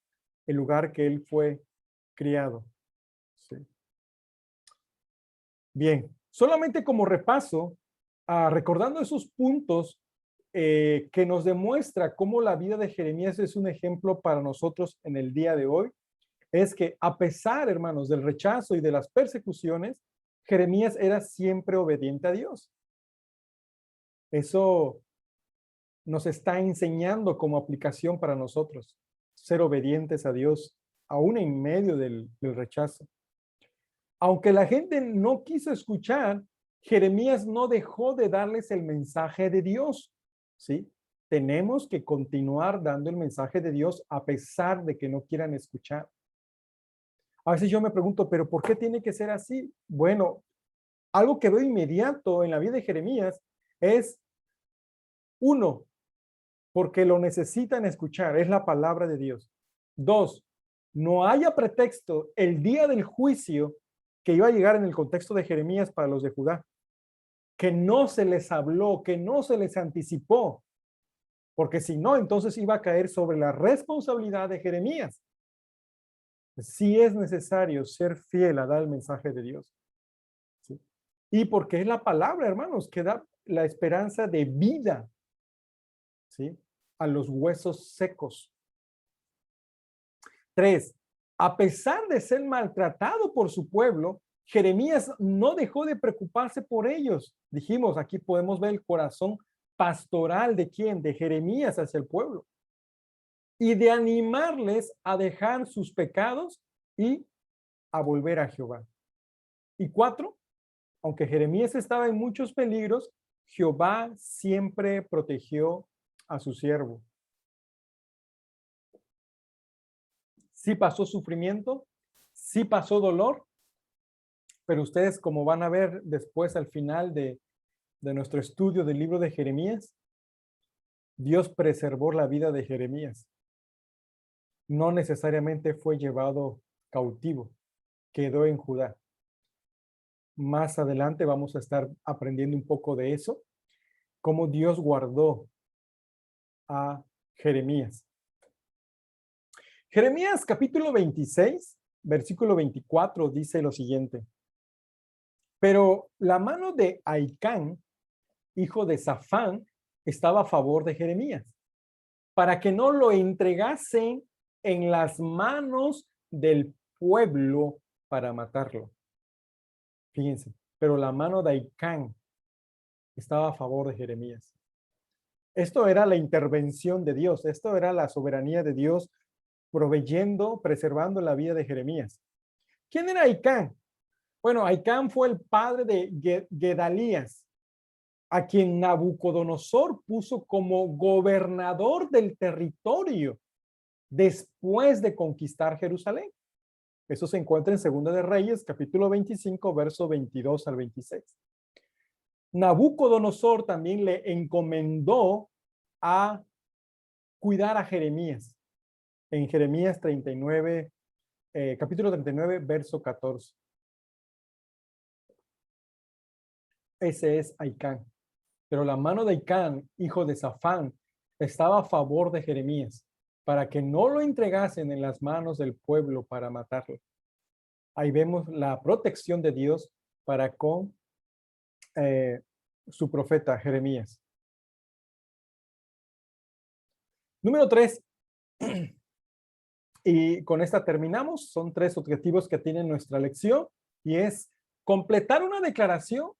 el lugar que él fue criado? Sí. Bien, solamente como repaso, recordando esos puntos que nos demuestra cómo la vida de Jeremías es un ejemplo para nosotros en el día de hoy, es que a pesar, hermanos, del rechazo y de las persecuciones, Jeremías era siempre obediente a Dios. Eso nos está enseñando como aplicación para nosotros, ser obedientes a Dios, aún en medio del rechazo. Aunque la gente no quiso escuchar, Jeremías no dejó de darles el mensaje de Dios, ¿sí? Tenemos que continuar dando el mensaje de Dios a pesar de que no quieran escuchar. A veces yo me pregunto, ¿pero por qué tiene que ser así? Bueno, algo que veo inmediato en la vida de Jeremías es, uno, porque lo necesitan escuchar, es la palabra de Dios. Dos, no haya pretexto el día del juicio que iba a llegar en el contexto de Jeremías para los de Judá, que no se les habló, que no se les anticipó, porque si no, entonces iba a caer sobre la responsabilidad de Jeremías. Sí es necesario ser fiel a dar el mensaje de Dios. ¿Sí? Y porque es la palabra, hermanos, que da la esperanza de vida, ¿sí? A los huesos secos. 3. A pesar de ser maltratado por su pueblo, Jeremías no dejó de preocuparse por ellos. Dijimos, aquí podemos ver el corazón pastoral de quién, de Jeremías hacia el pueblo. Y de animarles a dejar sus pecados y a volver a Jehová. Y 4, aunque Jeremías estaba en muchos peligros, Jehová siempre protegió a su siervo. Sí pasó sufrimiento, sí pasó dolor, pero ustedes, como van a ver después al final de nuestro estudio del libro de Jeremías, Dios preservó la vida de Jeremías. No necesariamente fue llevado cautivo, quedó en Judá. Más adelante vamos a estar aprendiendo un poco de eso, cómo Dios guardó a Jeremías. Jeremías capítulo 26, versículo 24 dice lo siguiente. Pero la mano de Ahicam, hijo de Safán, estaba a favor de Jeremías, para que no lo entregasen en las manos del pueblo para matarlo. Fíjense, pero la mano de Ahicam estaba a favor de Jeremías. Esto era la intervención de Dios, esto era la soberanía de Dios proveyendo, preservando la vida de Jeremías. ¿Quién era Ahicam? Bueno, Ahicam fue el padre de Gedalías, a quien Nabucodonosor puso como gobernador del territorio después de conquistar Jerusalén. Eso se encuentra en Segunda de Reyes, capítulo 25, verso 22 al 26. Nabucodonosor también le encomendó a cuidar a Jeremías. En Jeremías 39, capítulo 39, verso 14. Ese es Ahicam. Pero la mano de Ahicam, hijo de Safán, estaba a favor de Jeremías, para que no lo entregasen en las manos del pueblo para matarlo. Ahí vemos la protección de Dios para con su profeta Jeremías. Número 3. Y con esta terminamos. Son 3 objetivos que tiene nuestra lección y es completar una declaración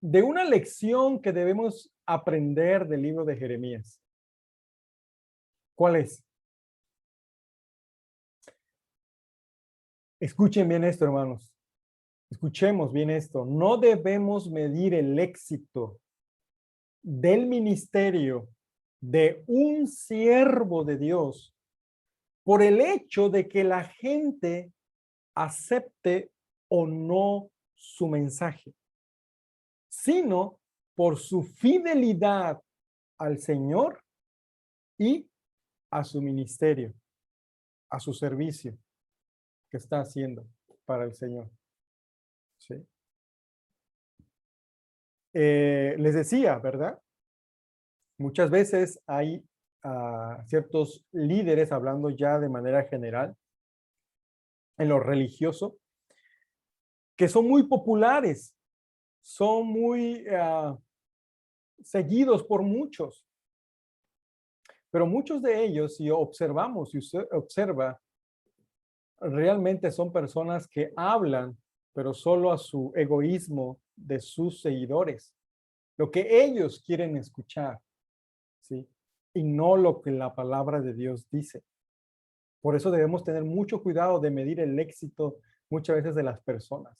de una lección que debemos aprender del libro de Jeremías. ¿Cuál es? Escuchen bien esto, hermanos. Escuchemos bien esto. No debemos medir el éxito del ministerio de un siervo de Dios por el hecho de que la gente acepte o no su mensaje, sino por su fidelidad al Señor y a su ministerio, a su servicio que está haciendo para el Señor. ¿Sí? Les decía, ¿verdad? Muchas veces hay ciertos líderes, hablando ya de manera general, en lo religioso, que son muy populares, son muy seguidos por muchos, pero muchos de ellos, si observamos, si usted observa, realmente son personas que hablan, pero solo a su egoísmo de sus seguidores, lo que ellos quieren escuchar, ¿sí? Y no lo que la palabra de Dios dice. Por eso debemos tener mucho cuidado de medir el éxito muchas veces de las personas,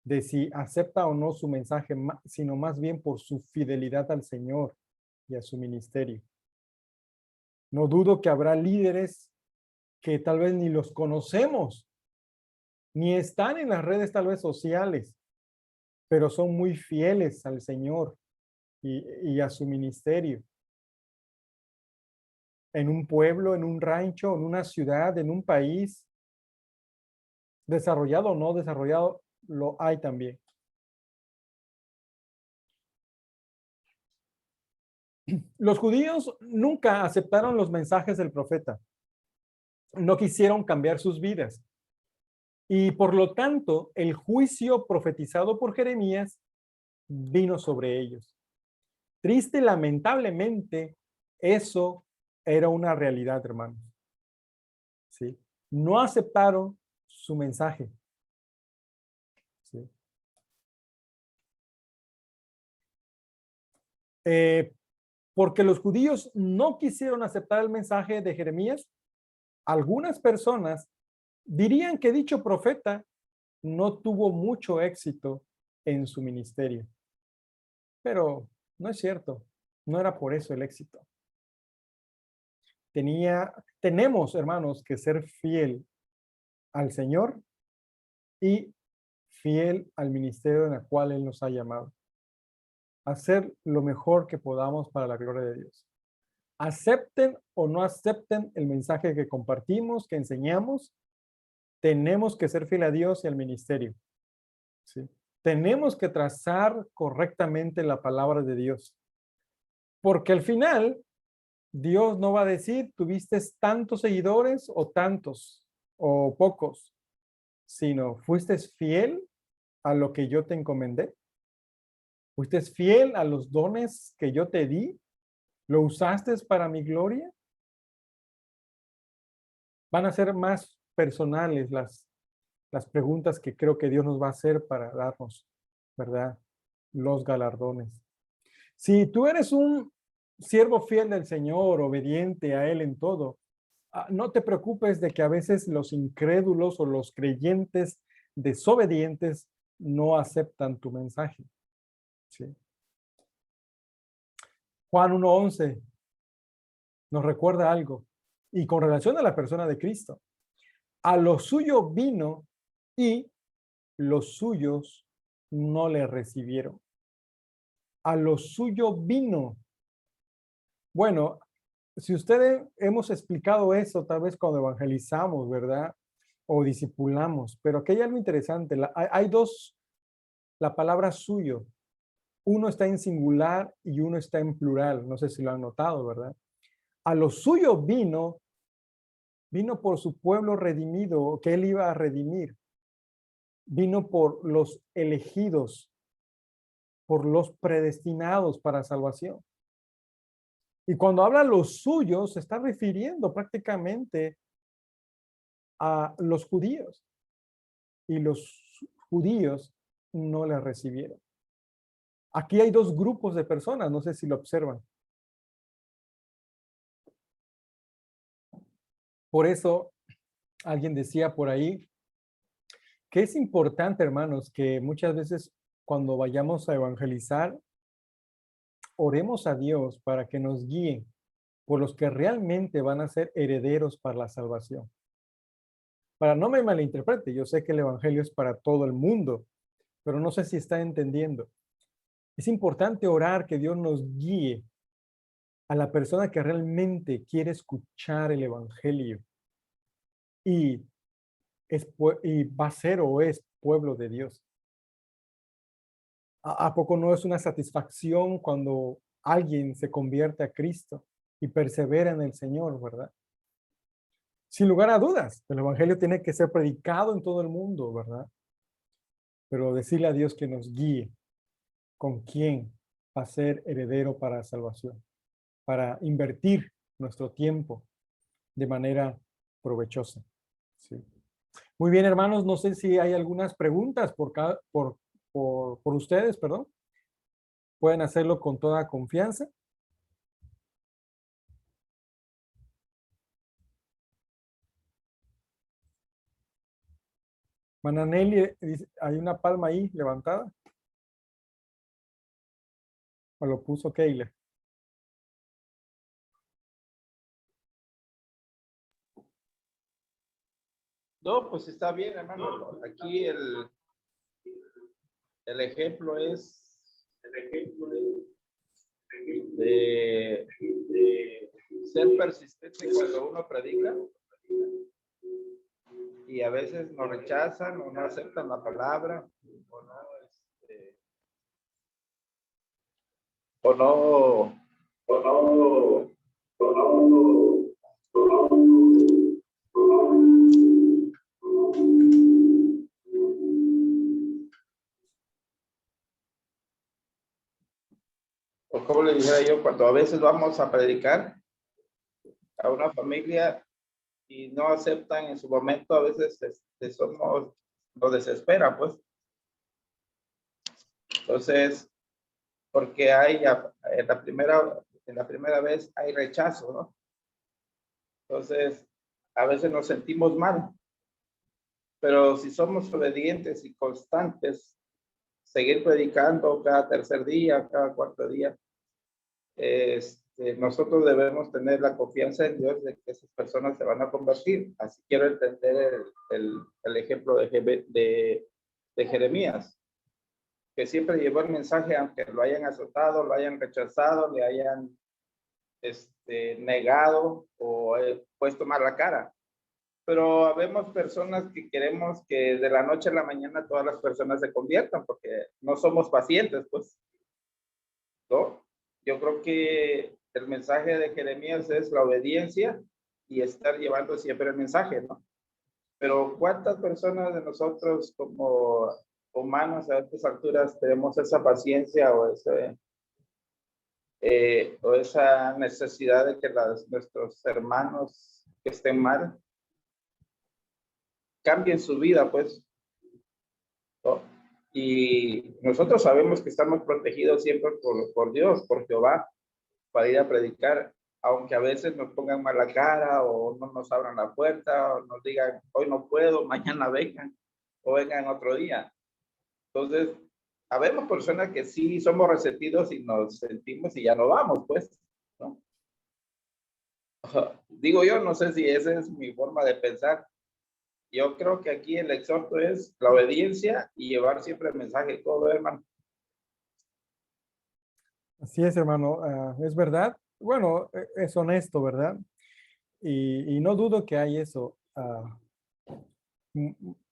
de si acepta o no su mensaje, sino más bien por su fidelidad al Señor y a su ministerio. No dudo que habrá líderes que tal vez ni los conocemos, ni están en las redes tal vez sociales, pero son muy fieles al Señor y a su ministerio. En un pueblo, en un rancho, en una ciudad, en un país, desarrollado o no desarrollado, lo hay también. Los judíos nunca aceptaron los mensajes del profeta. No quisieron cambiar sus vidas. Y por lo tanto, el juicio profetizado por Jeremías vino sobre ellos. Triste, lamentablemente, eso era una realidad, hermanos. ¿Sí? No aceptaron su mensaje. ¿Sí? Porque los judíos no quisieron aceptar el mensaje de Jeremías, algunas personas dirían que dicho profeta no tuvo mucho éxito en su ministerio. Pero no es cierto, no era por eso el éxito. Tenemos, hermanos, que ser fiel al Señor y fiel al ministerio en el cual Él nos ha llamado. Hacer lo mejor que podamos para la gloria de Dios. Acepten o no acepten el mensaje que compartimos, que enseñamos, tenemos que ser fiel a Dios y al ministerio. ¿Sí? tenemos que trazar correctamente la palabra de Dios. Porque al final, Dios no va a decir, tuviste tantos seguidores o tantos o pocos, sino fuiste fiel a lo que yo te encomendé. Fuiste fiel a los dones que yo te di. ¿Lo usaste para mi gloria? Van a ser más personales las preguntas que creo que Dios nos va a hacer para darnos, ¿verdad? Los galardones. Si tú eres un siervo fiel del Señor, obediente a Él en todo, no te preocupes de que a veces los incrédulos o los creyentes desobedientes no aceptan tu mensaje. ¿Sí? Juan 1:11 nos recuerda algo, y con relación a la persona de Cristo. A lo suyo vino y los suyos no le recibieron. A lo suyo vino. Bueno, si ustedes hemos explicado eso, tal vez cuando evangelizamos, ¿verdad? O discipulamos, pero aquí hay algo interesante. Hay dos, la palabra suyo. Uno está en singular y uno está en plural. No sé si lo han notado, ¿verdad? A lo suyo vino por su pueblo redimido, que él iba a redimir. Vino por los elegidos, por los predestinados para salvación. Y cuando habla los suyos, se está refiriendo prácticamente a los judíos. Y los judíos no le recibieron. Aquí hay dos grupos de personas, no sé si lo observan. Por eso alguien decía por ahí que es importante, hermanos, que muchas veces cuando vayamos a evangelizar, oremos a Dios para que nos guíe por los que realmente van a ser herederos para la salvación. Para no me malinterprete, yo sé que el evangelio es para todo el mundo, pero no sé si está entendiendo. Es importante orar que Dios nos guíe a la persona que realmente quiere escuchar el evangelio y, y va a ser o es pueblo de Dios. ¿A poco no es una satisfacción cuando alguien se convierte a Cristo y persevera en el Señor, verdad? Sin lugar a dudas, el evangelio tiene que ser predicado en todo el mundo, ¿verdad? Pero decirle a Dios que nos guíe con quién va a ser heredero para la salvación, para invertir nuestro tiempo de manera provechosa. Sí. Muy bien, hermanos, no sé si hay algunas preguntas por ustedes, perdón. Pueden hacerlo con toda confianza. Mananelli, hay una palma ahí levantada. ¿O lo puso Keila? No, pues está bien, hermano. Aquí el ejemplo es de ser persistente cuando uno predica y a veces nos rechazan o no aceptan la palabra o no, o como le dijera yo, cuando a veces vamos a predicar a una familia y no aceptan en su momento, a veces nos desespera, pues. Entonces, porque en la primera vez hay rechazo, ¿no? Entonces, a veces nos sentimos mal, pero si somos obedientes y constantes, seguir predicando cada tercer día, cada cuarto día, nosotros debemos tener la confianza en Dios de que esas personas se van a convertir. Así quiero entender el ejemplo de Jeremías, que siempre llevó el mensaje, aunque lo hayan azotado, lo hayan rechazado, le hayan negado o puesto mal la cara. pero habemos personas que queremos que de la noche a la mañana todas las personas se conviertan, porque no somos pacientes, pues, ¿no? Yo creo que el mensaje de Jeremías es la obediencia y estar llevando siempre el mensaje, ¿no? Pero ¿cuántas personas de nosotros como humanos a estas alturas tenemos esa paciencia o esa necesidad de que nuestros hermanos que estén mal cambien su vida, pues, ¿no? Y nosotros sabemos que estamos protegidos siempre por Dios, por Jehová, para ir a predicar, aunque a veces nos pongan mala cara o no nos abran la puerta o nos digan, hoy no puedo, mañana vengan o vengan otro día. Entonces, habemos personas que sí somos receptivos y nos sentimos y ya no vamos, pues, ¿no? Digo yo, no sé si esa es mi forma de pensar. Yo creo que aquí el exhorto es la obediencia y llevar siempre el mensaje, todo, hermano. Así es, hermano, es verdad. Bueno, es honesto, ¿verdad? Y no dudo que hay eso.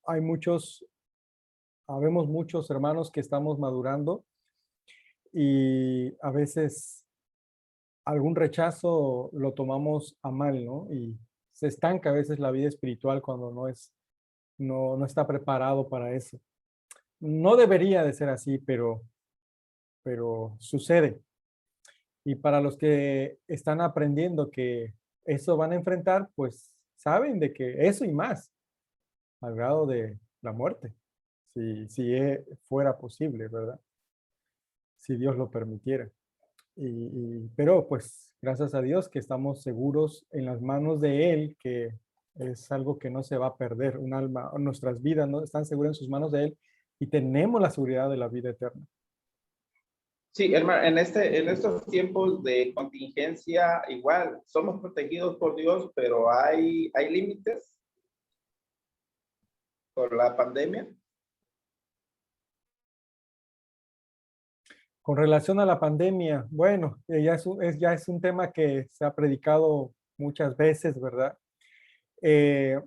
Hay muchos, habemos muchos hermanos que estamos madurando y a veces algún rechazo lo tomamos a mal, ¿no? Y se estanca a veces la vida espiritual cuando no está preparado para eso. No debería de ser así, pero sucede. Y para los que están aprendiendo que eso van a enfrentar, pues saben de que eso y más, al grado de la muerte, si fuera posible, ¿verdad? Si Dios lo permitiera. Pero pues gracias a Dios que estamos seguros en las manos de Él, que es algo que no se va a perder, un alma, nuestras vidas no están seguras en sus manos de Él y tenemos la seguridad de la vida eterna. Sí, hermano, en estos tiempos de contingencia, igual, somos protegidos por Dios, pero hay límites por la pandemia. Con relación a la pandemia, bueno, ya es un tema que se ha predicado muchas veces, ¿verdad? Eh,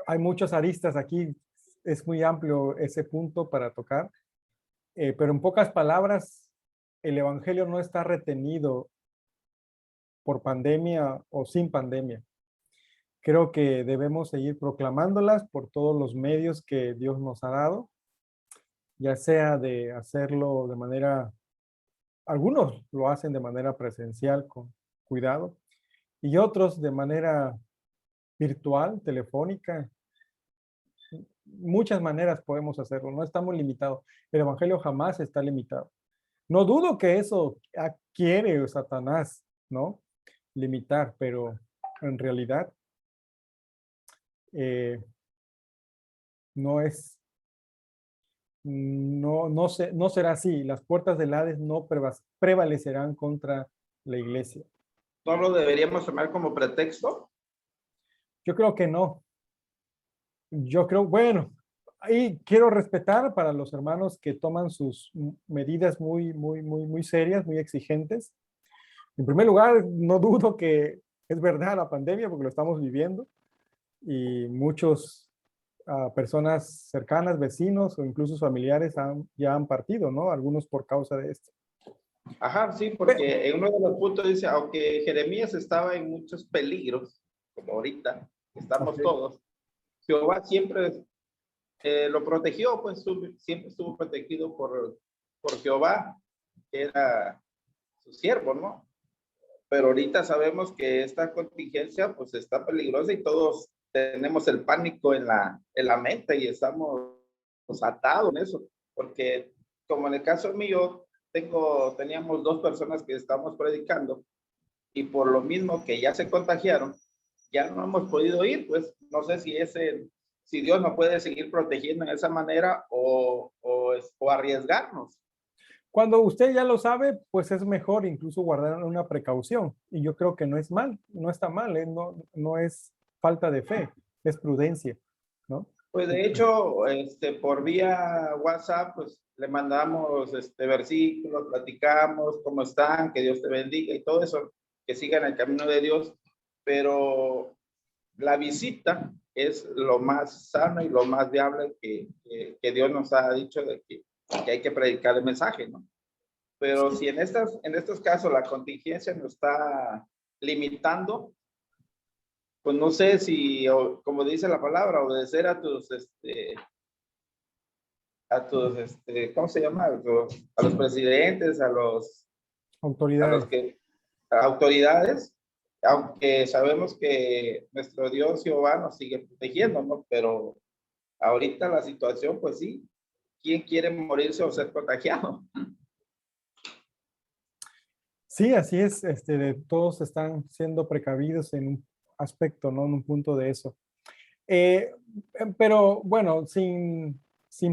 Hay muchos aristas aquí, es muy amplio ese punto para tocar, pero en pocas palabras, el Evangelio no está retenido por pandemia o sin pandemia. Creo que debemos seguir proclamándolas por todos los medios que Dios nos ha dado, ya sea de hacerlo de manera, algunos lo hacen de manera presencial con cuidado y otros de manera virtual, telefónica. Muchas maneras podemos hacerlo, no estamos limitados. El Evangelio jamás está limitado. No dudo que eso quiere Satanás, ¿no? Limitar, pero en realidad eh, no es, no será así. Las puertas del Hades no prevalecerán contra la iglesia. ¿No lo deberíamos tomar como pretexto? Yo creo que no. Yo creo, bueno, ahí quiero respetar para los hermanos que toman sus medidas muy serias, muy exigentes. En primer lugar, no dudo que es verdad la pandemia porque lo estamos viviendo y muchos personas cercanas, vecinos o incluso familiares ya han partido, ¿no? Algunos por causa de esto. Ajá, sí, porque en uno de los puntos dice, aunque Jeremías estaba en muchos peligros, como ahorita estamos Okay. todos, Jehová siempre lo protegió, pues siempre estuvo protegido por Jehová, que era su siervo, ¿no? Pero ahorita sabemos que esta contingencia pues está peligrosa y todos tenemos el pánico en la mente y estamos atados en eso, porque como en el caso mío, teníamos dos personas que estamos predicando y por lo mismo que ya se contagiaron, ya no hemos podido ir, pues no sé si Dios nos puede seguir protegiendo en esa manera o arriesgarnos. Cuando usted ya lo sabe, pues es mejor incluso guardar una precaución. Y yo creo que no es mal, no está mal, no es falta de fe, es prudencia, ¿no? Pues de hecho, por vía WhatsApp, pues le mandamos versículos, platicamos cómo están, que Dios te bendiga y todo eso, que sigan el camino de Dios. Pero la visita es lo más sano y lo más viable que Dios nos ha dicho de que hay que predicar el mensaje, ¿no? Pero si en estos casos la contingencia nos está limitando, pues no sé si, como dice la palabra, obedecer ¿cómo se llama? A los presidentes, a los Autoridades. autoridades, aunque sabemos que nuestro Dios Jehová nos sigue protegiendo, ¿no? Pero ahorita la situación, pues sí, ¿quién quiere morirse o ser contagiado? Sí, así es. Todos están siendo precavidos en un aspecto, ¿no? En un punto de eso. Eh, pero bueno, sin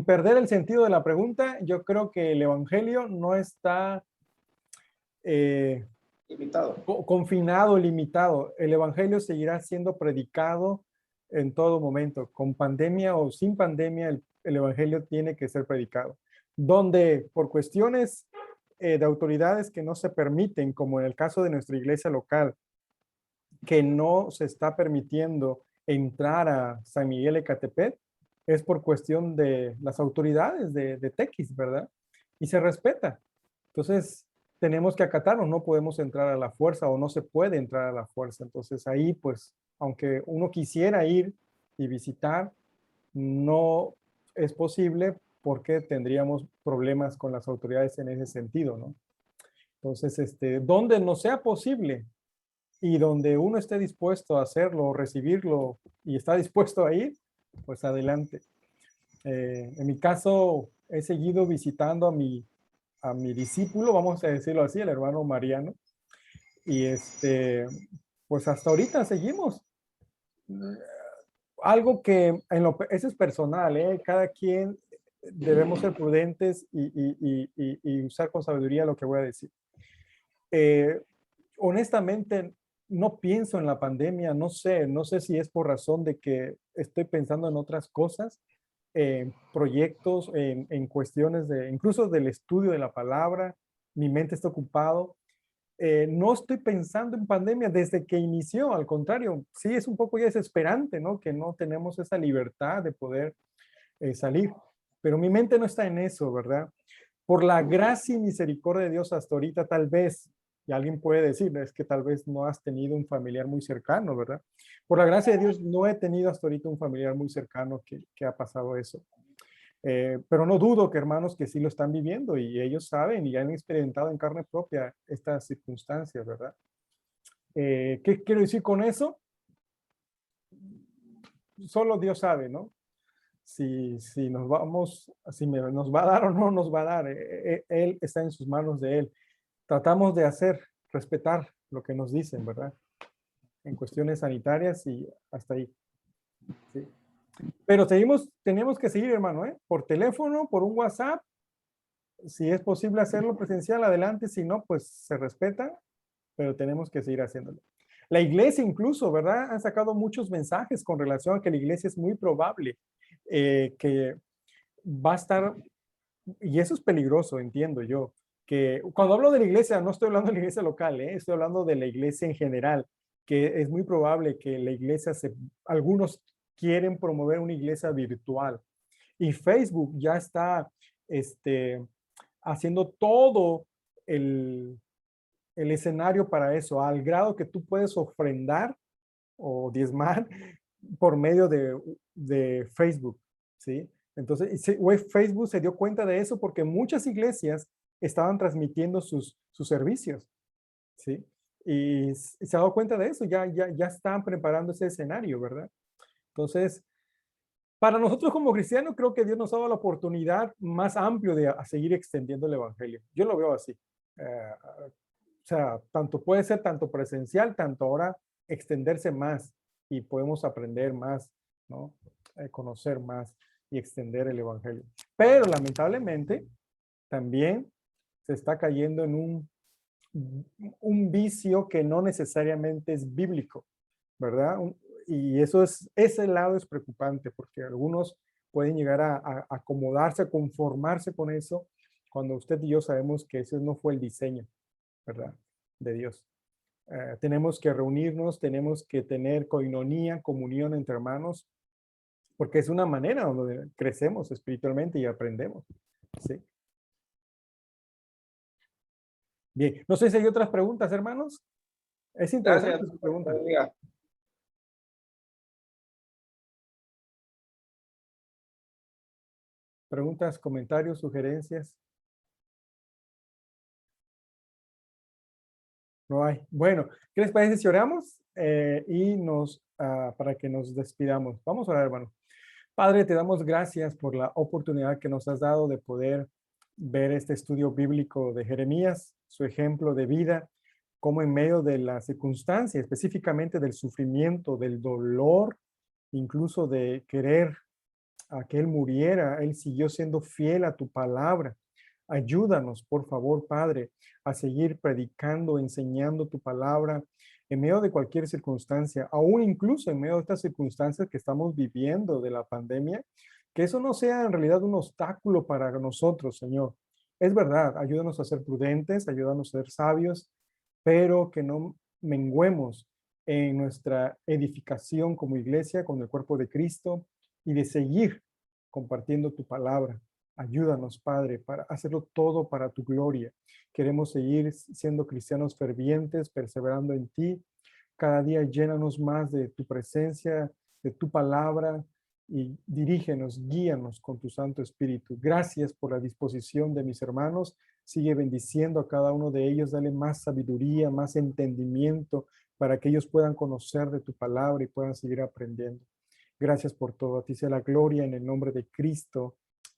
perder el sentido de la pregunta, yo creo que el Evangelio no está eh, Limitado. confinado, limitado. El Evangelio seguirá siendo predicado en todo momento. Con pandemia o sin pandemia, el Evangelio tiene que ser predicado. Donde por cuestiones de autoridades que no se permiten, como en el caso de nuestra iglesia local, que no se está permitiendo entrar a San Miguel Ecatepec, es por cuestión de las autoridades de Tequis, ¿verdad? Y se respeta. Entonces, tenemos que acatarnos, no podemos entrar a la fuerza o no se puede entrar a la fuerza. Entonces, ahí, pues, aunque uno quisiera ir y visitar, no es posible porque tendríamos problemas con las autoridades en ese sentido, ¿no? Entonces, donde no sea posible y donde uno esté dispuesto a hacerlo, recibirlo y está dispuesto a ir, pues adelante. En mi caso, he seguido visitando a mi discípulo, vamos a decirlo así, el hermano Mariano, y pues hasta ahorita seguimos. Algo que eso es personal, ¿eh? Cada quien debemos ser prudentes y usar con sabiduría lo que voy a decir. Eh, honestamente, no pienso en la pandemia, no sé si es por razón de que estoy pensando en otras cosas, en proyectos, en cuestiones de, incluso del estudio de la palabra, mi mente está ocupado. No estoy pensando en pandemia desde que inició, al contrario, sí es un poco ya desesperante, ¿no? Que no tenemos esa libertad de poder salir, pero mi mente no está en eso, ¿verdad? Por la gracia y misericordia de Dios hasta ahorita, tal vez, y alguien puede decir, es que tal vez no has tenido un familiar muy cercano, ¿verdad? Por la gracia de Dios no he tenido hasta ahorita un familiar muy cercano que ha pasado eso. Pero no dudo que hermanos que sí lo están viviendo y ellos saben y han experimentado en carne propia estas circunstancias, ¿verdad? ¿Qué quiero decir con eso? Solo Dios sabe, ¿no? Si nos vamos, nos va a dar o no nos va a dar. Él está en sus manos de Él. Tratamos de respetar lo que nos dicen, ¿verdad? En cuestiones sanitarias y hasta ahí. ¿Sí? Pero tenemos que seguir, hermano, ¿eh? Por teléfono, por un WhatsApp. Si es posible hacerlo presencial, adelante. Si no, pues se respeta, pero tenemos que seguir haciéndolo. La iglesia incluso, ¿verdad? Han sacado muchos mensajes con relación a que la iglesia es muy probable que va a estar, y eso es peligroso, entiendo yo, que cuando hablo de la iglesia, no estoy hablando de la iglesia local, estoy hablando de la iglesia en general, que es muy probable que la iglesia, algunos quieren promover una iglesia virtual. Y Facebook ya está haciendo todo el, el escenario para eso, al grado que tú puedes ofrendar o diezmar por medio de Facebook, ¿sí? Entonces, Facebook se dio cuenta de eso porque muchas iglesias estaban transmitiendo sus servicios, ¿sí? Y se ha dado cuenta de eso, ya están preparando ese escenario, ¿verdad? Entonces, para nosotros como cristianos, creo que Dios nos ha dado la oportunidad más amplia de seguir extendiendo el evangelio. Yo lo veo así. O sea, puede ser tanto presencial, tanto ahora extenderse más y podemos aprender más, ¿no? Conocer más y extender el evangelio. Pero lamentablemente también se está cayendo en un vicio que no necesariamente es bíblico, ¿verdad? Y ese lado es preocupante porque algunos pueden llegar a acomodarse, a conformarse con eso, cuando usted y yo sabemos que ese no fue el diseño, ¿verdad? De Dios. Tenemos que reunirnos, tenemos que tener coinonía, comunión entre hermanos, porque es una manera donde crecemos espiritualmente y aprendemos. ¿Sí? Bien, no sé si hay otras preguntas, hermanos. Es interesante Gracias. su pregunta. Preguntas, comentarios, sugerencias. No hay. Bueno, ¿qué les parece si oramos? Para que nos despidamos. Vamos a orar, hermano. Padre, te damos gracias por la oportunidad que nos has dado de poder ver este estudio bíblico de Jeremías, su ejemplo de vida, cómo en medio de la circunstancia, específicamente del sufrimiento, del dolor, incluso de querer a que él muriera, él siguió siendo fiel a tu palabra. Ayúdanos, por favor, Padre, a seguir predicando, enseñando tu palabra en medio de cualquier circunstancia, aún incluso en medio de estas circunstancias que estamos viviendo de la pandemia, que eso no sea en realidad un obstáculo para nosotros, Señor. Es verdad, ayúdanos a ser prudentes, ayúdanos a ser sabios, pero que no menguemos en nuestra edificación como iglesia, con el cuerpo de Cristo, y de seguir compartiendo tu palabra. Ayúdanos, Padre, para hacerlo todo para tu gloria. Queremos seguir siendo cristianos fervientes, perseverando en ti. Cada día llénanos más de tu presencia, de tu palabra, y dirígenos, guíanos con tu Santo Espíritu. Gracias por la disposición de mis hermanos. Sigue bendiciendo a cada uno de ellos. Dale más sabiduría, más entendimiento para que ellos puedan conocer de tu palabra y puedan seguir aprendiendo. Gracias por todo. A ti sea la gloria en el nombre de Cristo.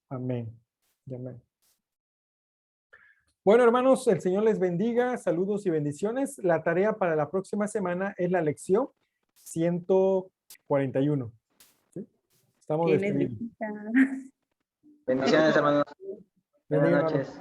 Amén. Y amén. Bueno, hermanos, el Señor les bendiga. Saludos y bendiciones. La tarea para la próxima semana es la lección 141. ¿Sí? Estamos despedidos. Bendiciones, hermanos. Buenas Bendiga, hermano. noches.